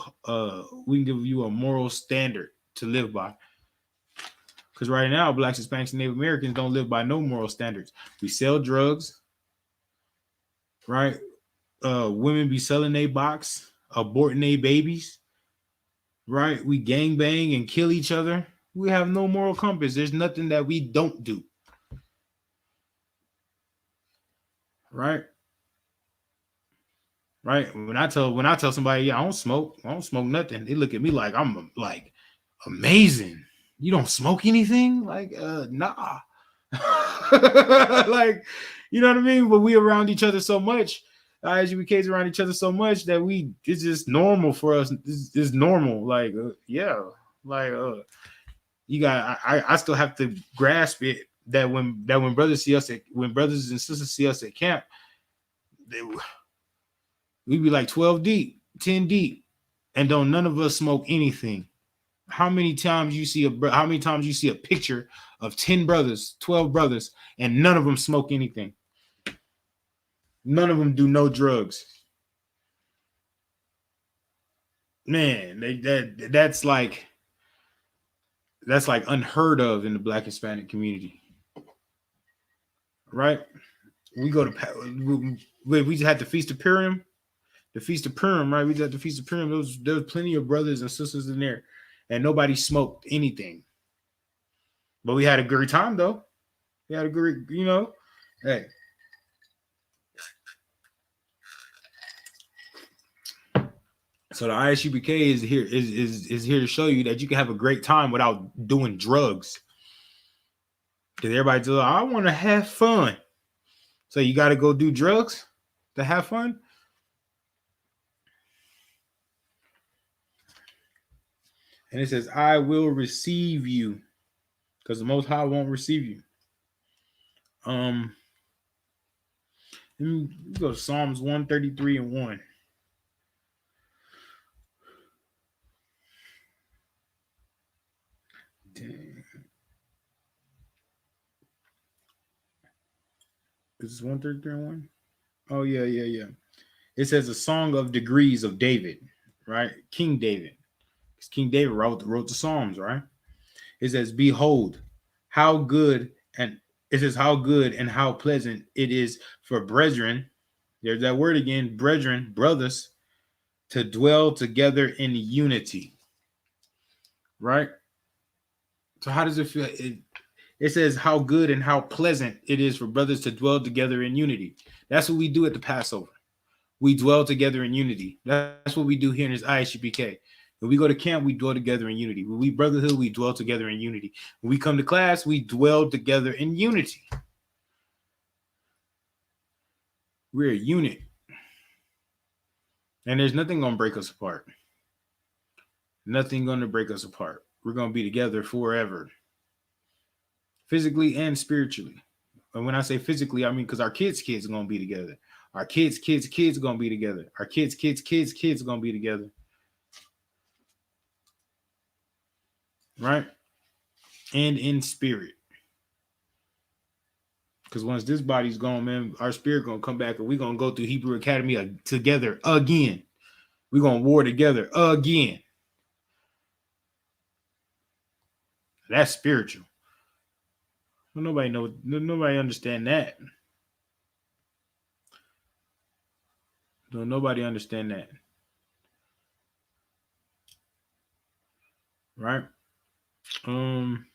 standard to live by. Because right now, Blacks, Hispanics, and Native Americans don't live by no moral standards. We sell drugs, right? Women be selling their box, aborting their babies, right? We gangbang and kill each other. We have no moral compass. There's nothing that we don't do, right? Right? When I tell somebody, yeah, I don't smoke nothing, they look at me like I'm like amazing. You don't smoke anything? Like, nah. Like, you know what I mean? But we around each other so much, IGBKs around each other so much that it's just normal for us. It's normal. Like, yeah, like, you got. I still have to grasp it that when brothers and sisters see us at camp, we be like 12 deep, 10 deep, and don't none of us smoke anything. How many times you see a picture of 10 brothers, 12 brothers, and none of them smoke anything? None of them do no drugs. man, that's like unheard of in the Black Hispanic community, right? We go to we just had the Feast of Purim, right? We just had the Feast of Purim. There was plenty of brothers and sisters in there, and nobody smoked anything. But we had a great time though. We had a great, hey. So the ISUPK is here to show you that you can have a great time without doing drugs. Because everybody's like, I want to have fun. So you got to go do drugs to have fun? And it says, I will receive you. Because the Most High won't receive you. Let me go to Psalms 133 and 1. Dang. Is this 133 and 1? Oh, yeah. It says a song of degrees of David, right? King David. Because King David wrote the Psalms, right? It says, behold, how good and how pleasant it is for brethren. There's that word again, brethren, brothers, to dwell together in unity. Right? So how does it feel? It says how good and how pleasant it is for brothers to dwell together in unity. That's what we do at the Passover. We dwell together in unity. That's what we do here in this ISUPK. When we go to camp, we dwell together in unity. When we Brotherhood, we dwell together in unity. When we come to class, we dwell together in unity. We're a unit. And there's nothing going to break us apart. Nothing going to break us apart. We're going to be together forever. Physically and spiritually. And when I say physically, I mean because our kids are going to be together. Our kids are going to be together. Our kids are going to be together. Right? And in spirit. Because once this body's gone, man, our spirit going to come back and we're going to go through Hebrew Academy together again. We're going to war together again. That's spiritual. Well, nobody understand that. No, nobody understand that. Right? See, 1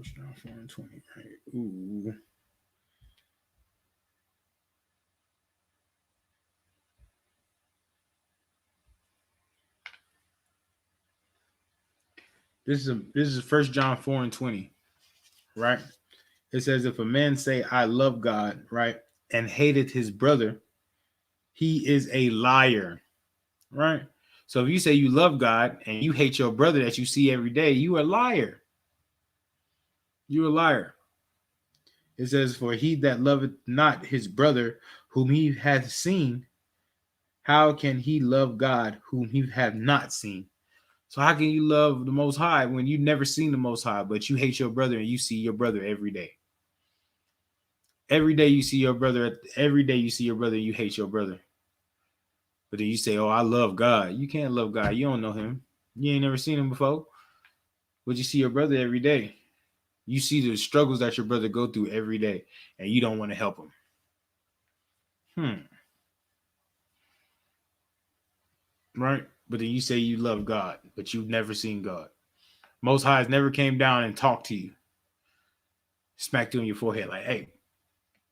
John 4 and 20, right? Ooh. This is 1 John 4 and 20, right? It says, if a man say, I love God, right, and hateth his brother, he is a liar, right? So if you say you love God and you hate your brother that you see every day, you are a liar. You're a liar. It says, for he that loveth not his brother whom he hath seen, how can he love God whom he hath not seen? So how can you love the Most High when you've never seen the Most High, but you hate your brother and you see your brother every day? Every day you see your brother. Every day you see your brother, you hate your brother. But then you say, oh, I love God. You can't love God. You don't know him. You ain't never seen him before. But you see your brother every day. You see the struggles that your brother go through every day, and you don't want to help him. Right? But then you say you love God, but you've never seen God. Most High never came down and talked to you. Smacked you on your forehead like, hey,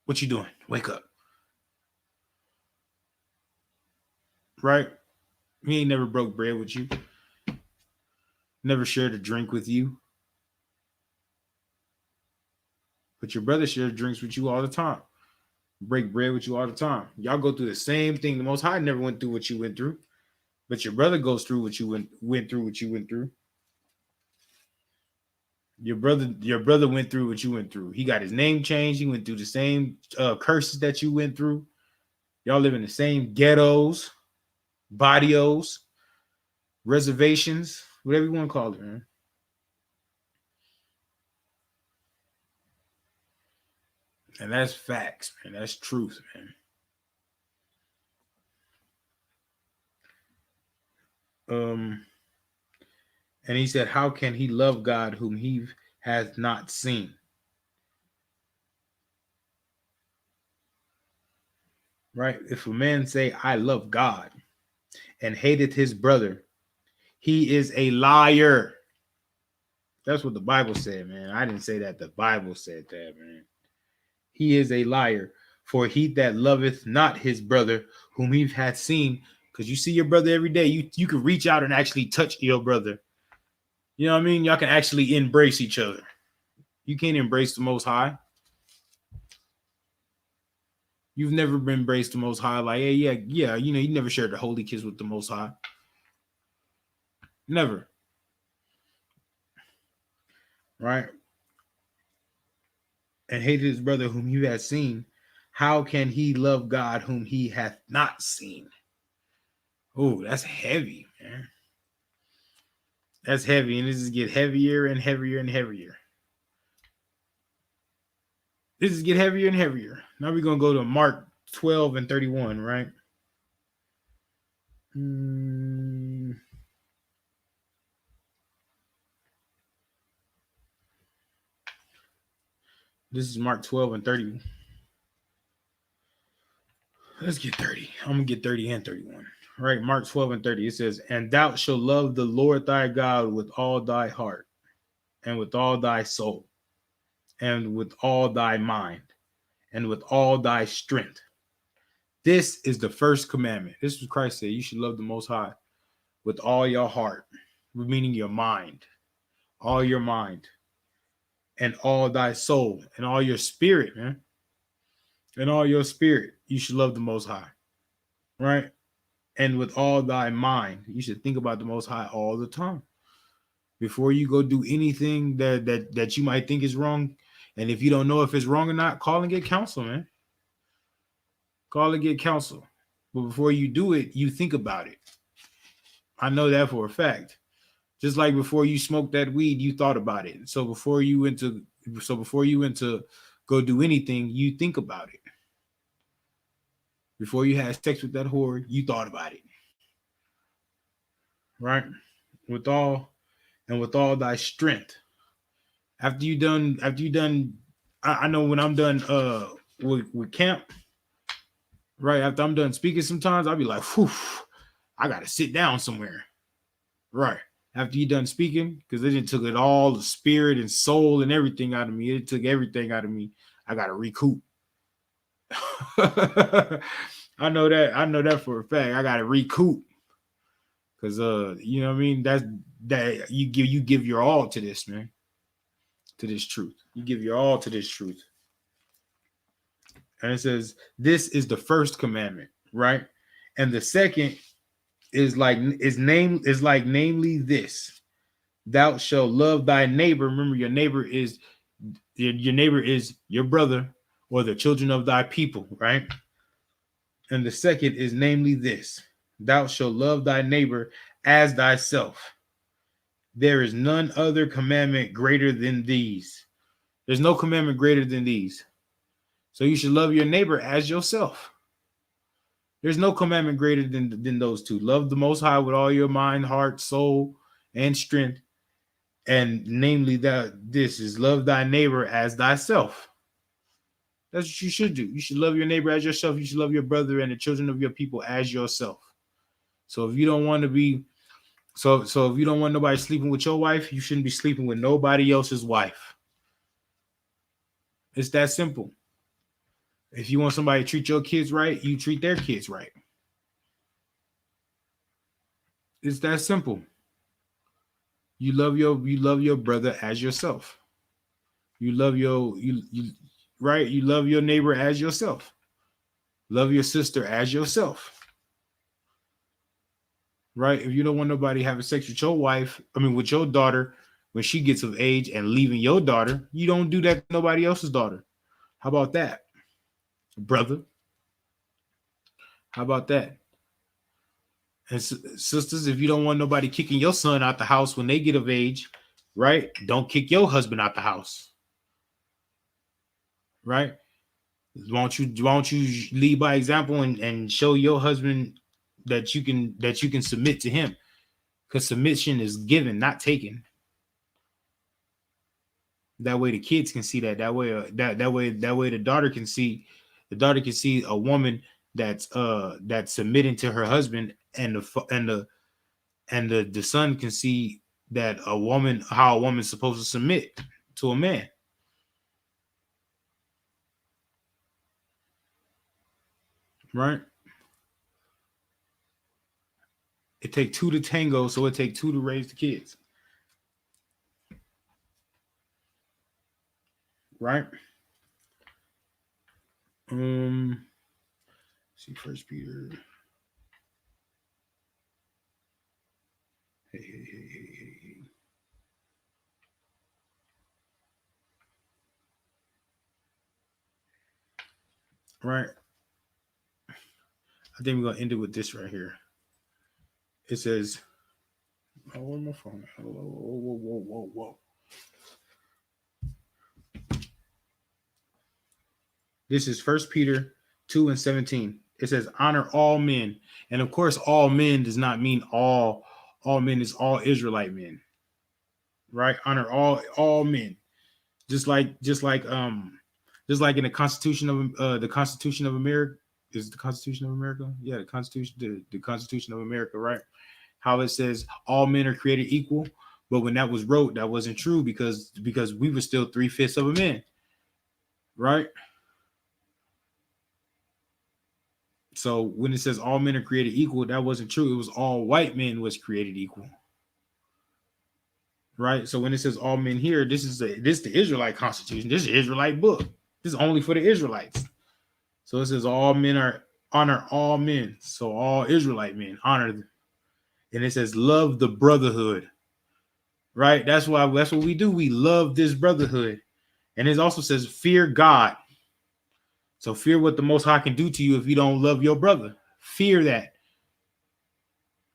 what you doing? Wake up. Right? He ain't never broke bread with you. Never shared a drink with you. But your brother shares drinks with you all the time. Break bread with you all the time. Y'all go through the same thing. The Most High never went through what you went through. But your brother goes through what you went through what you went through. Your brother went through what you went through. He got his name changed. He went through the same curses that you went through. Y'all live in the same ghettos, barrios, reservations, whatever you want to call it, man. And that's facts, man. That's truth, man. And he said, how can he love God whom he has not seen? Right? If a man say, I love God and hateth his brother, he is a liar. That's what the Bible said, man. I didn't say that. The Bible said that, man. He is a liar. For he that loveth not his brother whom he hath seen, because you see your brother every day, you can reach out and actually touch your brother. You know what I mean? Y'all can actually embrace each other. You can't embrace the Most High. You've never been embraced the Most High. Like, hey, yeah. You know, you never shared the holy kiss with the Most High. Never. Right? And hated his brother whom he hath seen. How can he love God whom he hath not seen? Oh, that's heavy, man. That's heavy. And this is get heavier and heavier and heavier. This is get heavier and heavier. Now we're going to go to Mark 12 and 31, right? This is Mark 12 and 30. Let's get 30. I'm going to get 30 and 31. Right, Mark 12 and 30. It says, and thou shalt love the Lord thy God with all thy heart, and with all thy soul, and with all thy mind, and with all thy strength. This is the first commandment. This is what Christ said. You should love the Most High with all your heart, meaning your mind, all your mind, and all thy soul, and all your spirit, man. And all your spirit, you should love the Most High, right? And with all thy mind, you should think about the Most High all the time. Before you go do anything that you might think is wrong, and if you don't know if it's wrong or not, call and get counsel, man. Call and get counsel. But before you do it, you think about it. I know that for a fact. Just like before you smoked that weed, you thought about it. So before you went to go do anything, you think about it. Before you had sex with that whore, you thought about it. Right? With all thy strength. After you done, I know when I'm done with camp, right? After I'm done speaking, sometimes I'll be like, whew, I gotta sit down somewhere. Right. After you done speaking, because it took it all, the spirit and soul and everything out of me. It took everything out of me. I gotta recoup. I know that for a fact. I gotta recoup. Cause you know what I mean? That you give your all to this, man. To this truth. You give your all to this truth. And it says, this is the first commandment, right? And the second is namely this: thou shalt love thy neighbor. Remember, your neighbor is your brother or the children of thy people, right? And the second is namely this: thou shalt love thy neighbor as thyself. There is none other commandment greater than these. There's no commandment greater than these. So you should love your neighbor as yourself. There's no commandment greater than those two. Love the Most High with all your mind, heart, soul, and strength. And namely this is love thy neighbor as thyself. That's what you should do. You should love your neighbor as yourself. You should love your brother and the children of your people as yourself. So if you don't want to be, so if you don't want nobody sleeping with your wife, you shouldn't be sleeping with nobody else's wife. It's that simple. If you want somebody to treat your kids right, you treat their kids right. It's that simple. You love your brother as yourself. You love you love your neighbor as yourself. Love your sister as yourself. Right? If you don't want nobody having sex with your wife, with your daughter when she gets of age and leaving your daughter, you don't do that to nobody else's daughter. How about that, brother? How about that? And sisters, if you don't want nobody kicking your son out the house when they get of age, right? Don't kick your husband out the house. Right? Why don't you lead by example and show your husband that you can submit to him? because submission is given, not taken. That way the kids can see that. That way the daughter can see. The daughter can see a woman that's submitting to her husband, and the son can see that how a woman's supposed to submit to a man. Right? It take two to tango, so it take two to raise the kids. Right? See, First Peter. Hey. Right. I think we're gonna end it with this right here. It says, "Oh, where's my phone? Whoa. This is First Peter 2:17. It says, "Honor all men," and of course, all men does not mean all. All men is all Israelite men, right? Honor all men, just like in the Constitution of America. Is the Constitution of America? Yeah, the Constitution of America, right? How it says all men are created equal, but when that was wrote, that wasn't true because we were still 3/5 of a man, right? So when it says all men are created equal, that wasn't true. It was all white men was created equal, right? So when it says all men here, this is the Israelite Constitution. This is the Israelite book. This is only for the Israelites. So it says all men honor all men. So all Israelite men honor them. And it says love the brotherhood, right? That's what we do. We love this brotherhood. And it also says fear God. So fear what the Most High can do to you if you don't love your brother. Fear that.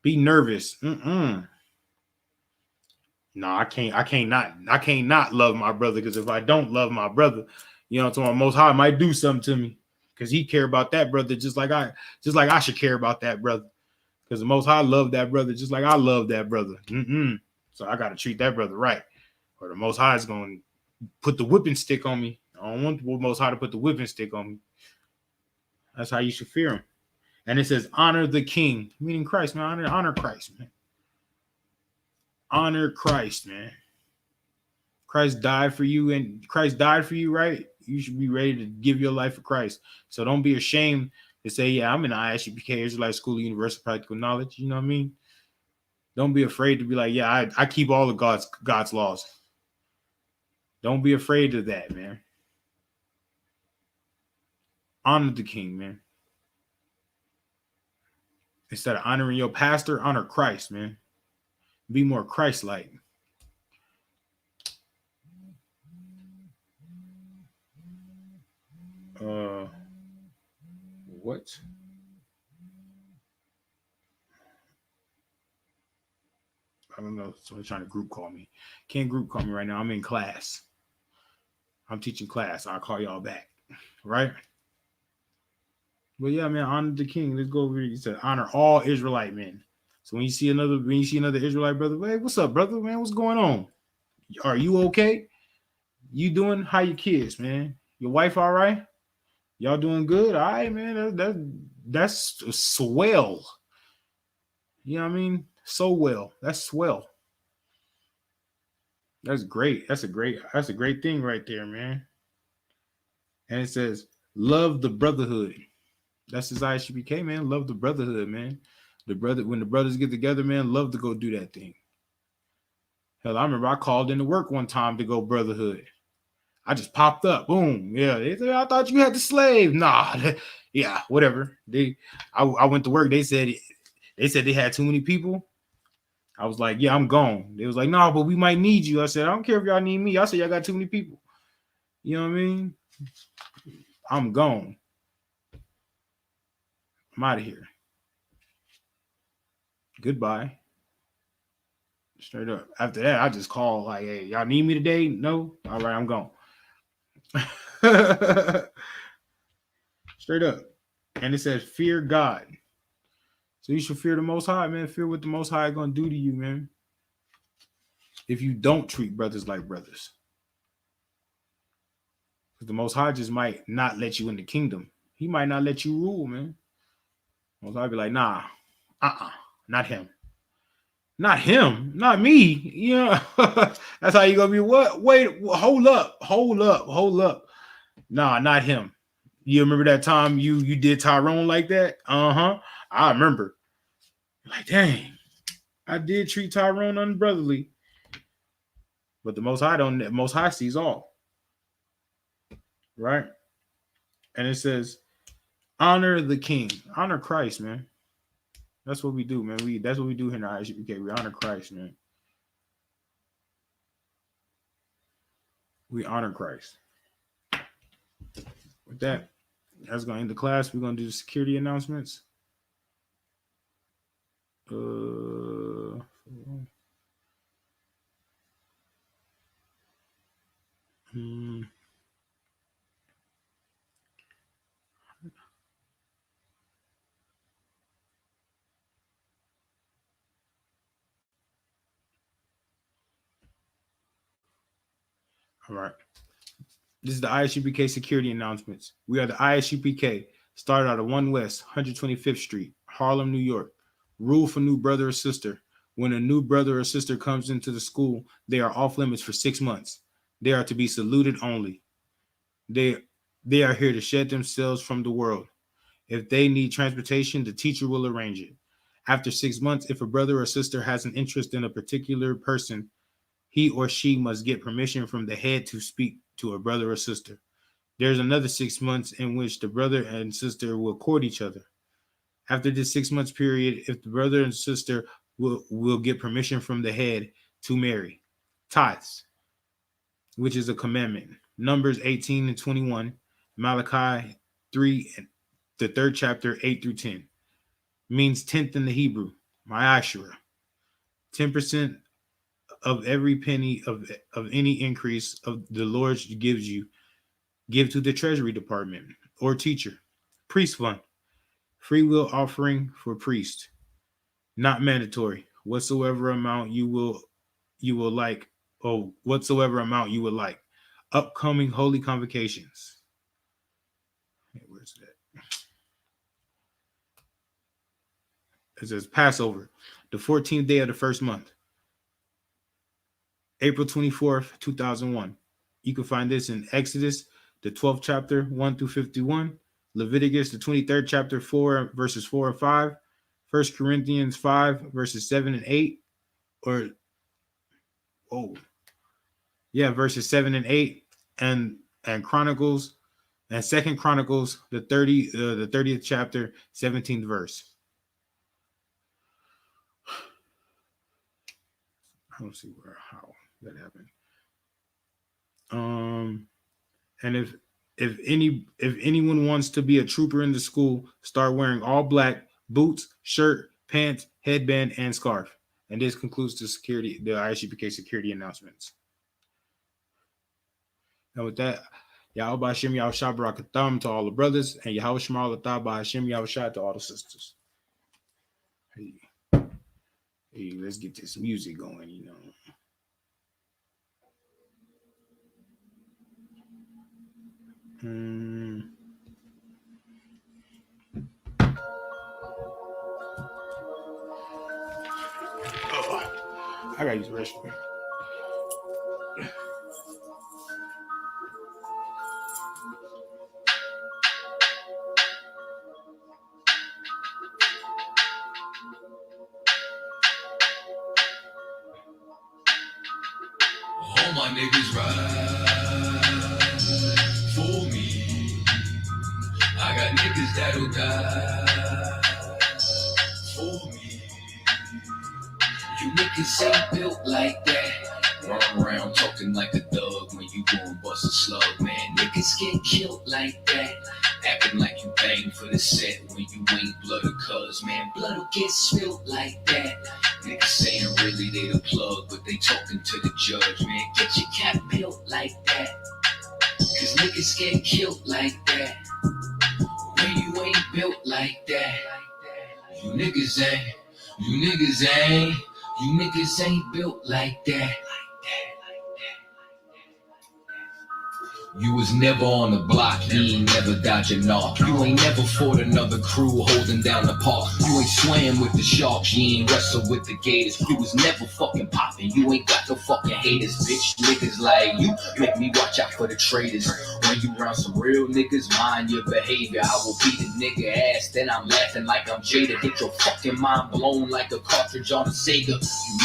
Be nervous. No, I can't not love my brother, because if I don't love my brother, so my Most High might do something to me, because he care about that brother just like I should care about that brother, because the Most High love that brother just like I love that brother. So I got to treat that brother right, or the Most High is going to put the whipping stick on me. I don't want the Most High to put the whipping stick on me. That's how you should fear him. And it says honor the king, meaning Christ, man. Honor Christ, man. Honor Christ, man. Christ died for you, right? You should be ready to give your life for Christ. So don't be ashamed to say, yeah, I'm in Isupk, Israelite School of Universal Practical Knowledge. You know what I mean? Don't be afraid to be like, yeah, I keep all of God's laws. Don't be afraid of that, man. Honor the king, man. Instead of honoring your pastor, honor Christ, man. Be more Christ-like. What? I don't know. Somebody's trying to group call me. Can't group call me right now. I'm in class. I'm teaching class. I'll call y'all back. Right? But yeah, man, honor the king. Let's go over here. He said, honor all Israelite men. So when you see another Israelite brother, hey, what's up, brother? Man, what's going on? Are you okay? You doing? How your kids, man? Your wife all right? Y'all doing good? All right, man. That's swell. You know what I mean? So well. That's swell. That's great. That's a great thing right there, man. And it says, love the brotherhood. That's his Isupk, man. Love the brotherhood, man. When the brothers get together, man, love to go do that thing. Hell, I remember I called into work one time to go brotherhood. I just popped up. Boom. Yeah. They said, I thought you had the slave. Nah. Yeah, whatever. I went to work. They said they had too many people. I was like, yeah, I'm gone. They was like, no, but we might need you. I said, I don't care if y'all need me. I said, y'all got too many people. You know what I mean? I'm gone. I'm out of here. Goodbye. Straight up. After that, I just called like, hey, y'all need me today? No? All right, I'm gone. Straight up. And it says, fear God. So you should fear the Most High, man. Fear what the Most High is going to do to you, man. If you don't treat brothers like brothers. Because the Most High just might not let you in the kingdom. He might not let you rule, man. Most High be like, nah, not him. Not him, not me. Yeah, that's how you gonna be. What? Wait, hold up. Nah, not him. You remember that time you did Tyrone like that? I remember. Like, dang, I did treat Tyrone unbrotherly. But the Most High don't. Most High sees all, right? And it says, honor the King, honor Christ, man. That's what we do, man. That's what we do here in the ISUPK. We honor Christ, man. We honor Christ. With that, that's going to end the class. We're going to do the security announcements. All right. This is the ISUPK security announcements. We are the ISUPK, started out of 1 West, 125th Street, Harlem, New York. Rule for new brother or sister. When a new brother or sister comes into the school, they are off limits for 6 months. They are to be saluted only. They are here to shed themselves from the world. If they need transportation, the teacher will arrange it. After 6 months, if a brother or sister has an interest in a particular person, he or she must get permission from the head to speak to a brother or sister. There's another 6 months in which the brother and sister will court each other. After this 6 months period, if the brother and sister will get permission from the head to marry. Tithes, which is a commandment. Numbers 18 and 21, Malachi 3, the 3rd chapter, 8 through 10. Means tenth in the Hebrew, Ma'ashura. 10% of every penny of any increase of the Lord gives you, give to the Treasury Department or teacher. Priest fund, free will offering for priest, not mandatory. Whatsoever amount you will like, or whatsoever amount you would like. Upcoming holy convocations. Hey, where's that? It says Passover, the 14th day of the first month. April 24th, 2001. You can find this in Exodus, the 12th chapter, 1 through 51. Leviticus, the 23rd chapter, 4 verses 4 and 5. 1 Corinthians 5 verses 7 and 8. Verses 7 and 8. And Chronicles, and 2 Chronicles, the 30th chapter, 17th verse. I don't see how that happened. And if anyone wants to be a trooper in the school, start wearing all black, boots, shirt, pants, headband, and scarf. And this concludes the ISUPK security announcements. And with that, Yahweh Hashem Yahushua Barakatham to all the brothers, and Yahweh Shema Latah Hashem Yahushua to all the sisters. Hey, let's get this music going, you know. I gotta use the restroom. All my niggas ride for me. I got niggas that'll die for me. You niggas ain't built like that. Run around talking like a thug when you go and bust a slug, man. Niggas get killed like that. Acting like you bang for the set when you ain't blood or cuz, man. Blood'll get spilled like that. Niggas saying really they the plug, but they talking to the judge, man. Get your cap built like that. Cause niggas get killed like that. When you ain't built like that. You niggas ain't built like that. You was never on the block, you ain't never dodging off. You ain't never fought another crew holding down the park. You ain't swam with the sharks, you ain't wrestled with the gators. You was never fucking popping, you ain't got no fucking haters, bitch. Niggas like you make me watch out for the traitors. When you around some real niggas, mind your behavior. I will beat a nigga ass, then I'm laughing like I'm Jada. Get your fucking mind blown like a cartridge on a Sega. You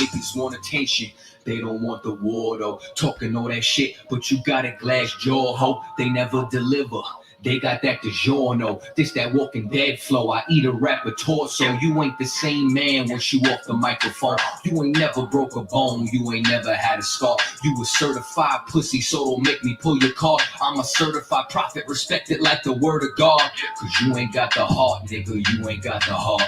niggas want attention, they don't want the war though. Talking all that shit, but you got a glass jaw, ho. They never deliver. They got that DiGiorno. This that Walking Dead flow. I eat a rapper torso. You ain't the same man once you off the microphone. You ain't never broke a bone. You ain't never had a scar. You a certified pussy, so don't make me pull your card. I'm a certified prophet, respected like the word of God. Cause you ain't got the heart, nigga. You ain't got the heart.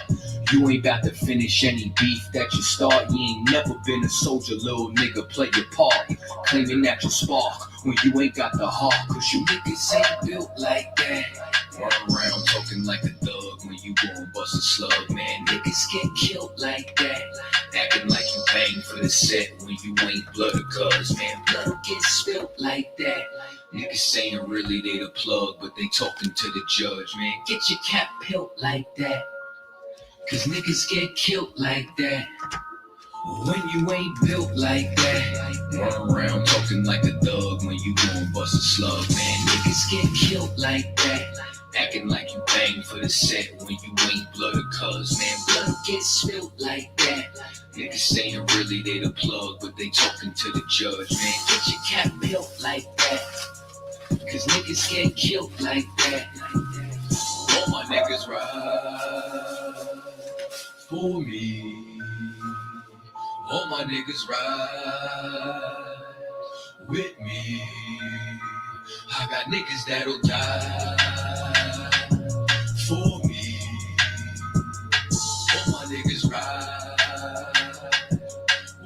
You ain't about to finish any beef that you start. You ain't never been a soldier, little nigga. Play your part. Claiming that you spark when you ain't got the heart. Cause you niggas ain't built like that. Run around talking like a thug when you gon' bust a slug, man. Niggas get killed like that. Acting like you bang for the set when you ain't blood or cuz, man. Blood gets spilled like that. Niggas saying really they the plug, but they talking to the judge, man. Get your cap peeled like that. Cause niggas get killed like that. When you ain't built like that. Run around talking like a thug when you gon' bust a slug, man. Niggas get killed like that. Acting like you bang for the set when you ain't blood or cuz, man. Blood gets spilled like that. Niggas saying really they the plug, but they talking to the judge, man. Get your cap peeled like that. Cause niggas get killed like that. All my niggas ride for me. All my niggas ride with me. I got niggas that'll die for me. All my niggas ride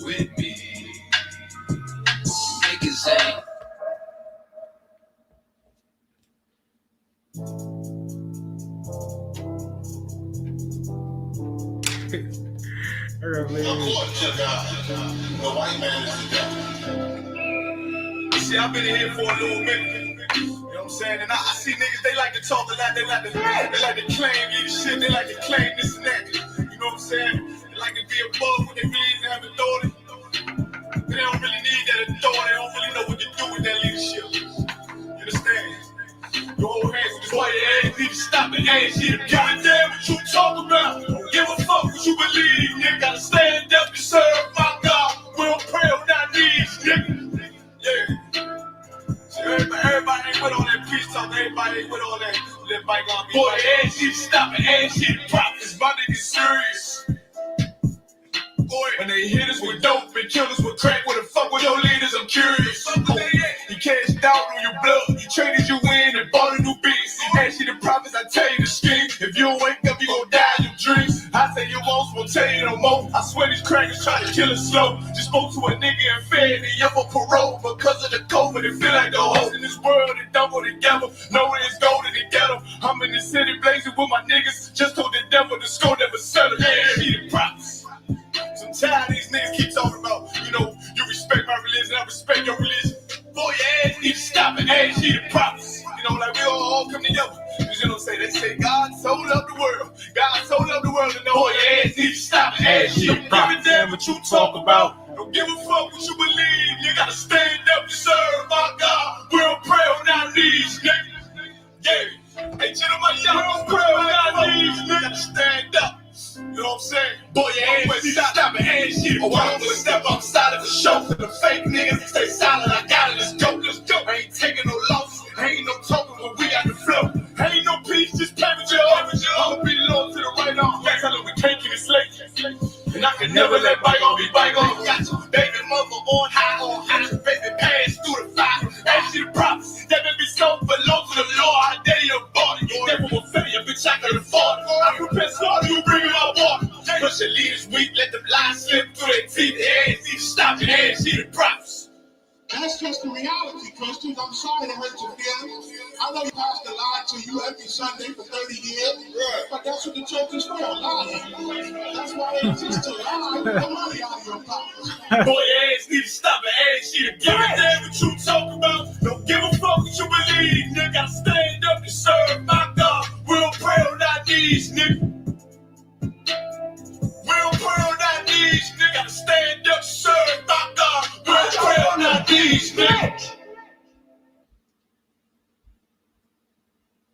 with me. Niggas ain't. According to God, the white man is the devil. See, I've been here for a little minute. You know what I'm saying? And I see niggas, they like to talk a lot. They like to claim leadership. They like to claim this and that. You know what I'm saying? They like to be above what they believe and have authority. But they don't really need that authority. They don't really know what to do with that leadership. You understand? Your whole hands with this white ass need to stop and ask you to give a damn what you talk about. Don't give a fuck what you believe, nigga. Gotta stand up and serve my God. We don't pray on our knees, nigga. Yeah. So everybody ain't with all that peace talk. Everybody ain't with all that bygone. Boy, ass need to stop and ask you to drop this. My niggas serious. Boy, when they hit us with dope and kill us with crack, where the fuck with your leaders? I'm curious. You cashed out on your blood, you traded you in and bought a new beast. Ask you the prophets, I tell you the scheme. If you don't wake up, you gon' die in your dreams. I say you won't tell you no more. I swear these crackers try to kill us slow. Just spoke to a nigga and fed me up for parole because of the COVID. It feel like the hoes in this world and double together. Nowhere is gold in the ghetto. I'm in the city blazing with my niggas. Just told the devil the score never settle. Yeah, be the prophets. So I'm tired of these niggas keep talking about, you know, you respect my religion, I respect your religion. Boy, your ass need to stop and ask you the prophets. You know, like we all come together. You know what I'm saying? They say God so loved the world. God so loved the world, and boy, your ass need to stop and ask you the prophets. Give a damn what you talk about. Don't give a fuck what you believe. You gotta stand up and serve my God. We don't pray on our knees, nigga. Yeah. Hey, gentlemen, y'all don't pray on our knees, nigga. You gotta stand up. You know what I'm saying? Boy, your ass need to stop and ask shit. Oh, I don't wanna step outside of the show for the fake niggas. Stay silent, I got it, let's go, let's go. I ain't taking no losses, ain't no token, but we got the flow. Ain't no peace, just play with your arm. I'ma be low to the right arm. That's how we can't get it slate. And I can never let bygone be bygone. Got your baby mother on high, baby pass through the fire. Ask you the prophets, that may be so below to the Lord. I dare you about it. You never will fail you, bitch, I can afford it. I prepare slaughter, you bring my water. Push your leaders weak, let them lies slip through their teeth. Ass need to stop and ask you the prophets. that's just the reality, Christians. I'm sorry to hurt your feelings. I know you pastor lied to you every Sunday for 30 years, but that's what the church is for, lying. That's why they exist to lie with the money out of your pockets. Boy, your ass need to stop it, ass shit. Give a damn what you talk about. Don't give a fuck what you believe, nigga. Gotta stand up and serve my God. We'll pray on our knees, nigga. We'll pray on our knees, nigga. Gotta stand up and serve my God. We'll pray on our knees, nigga.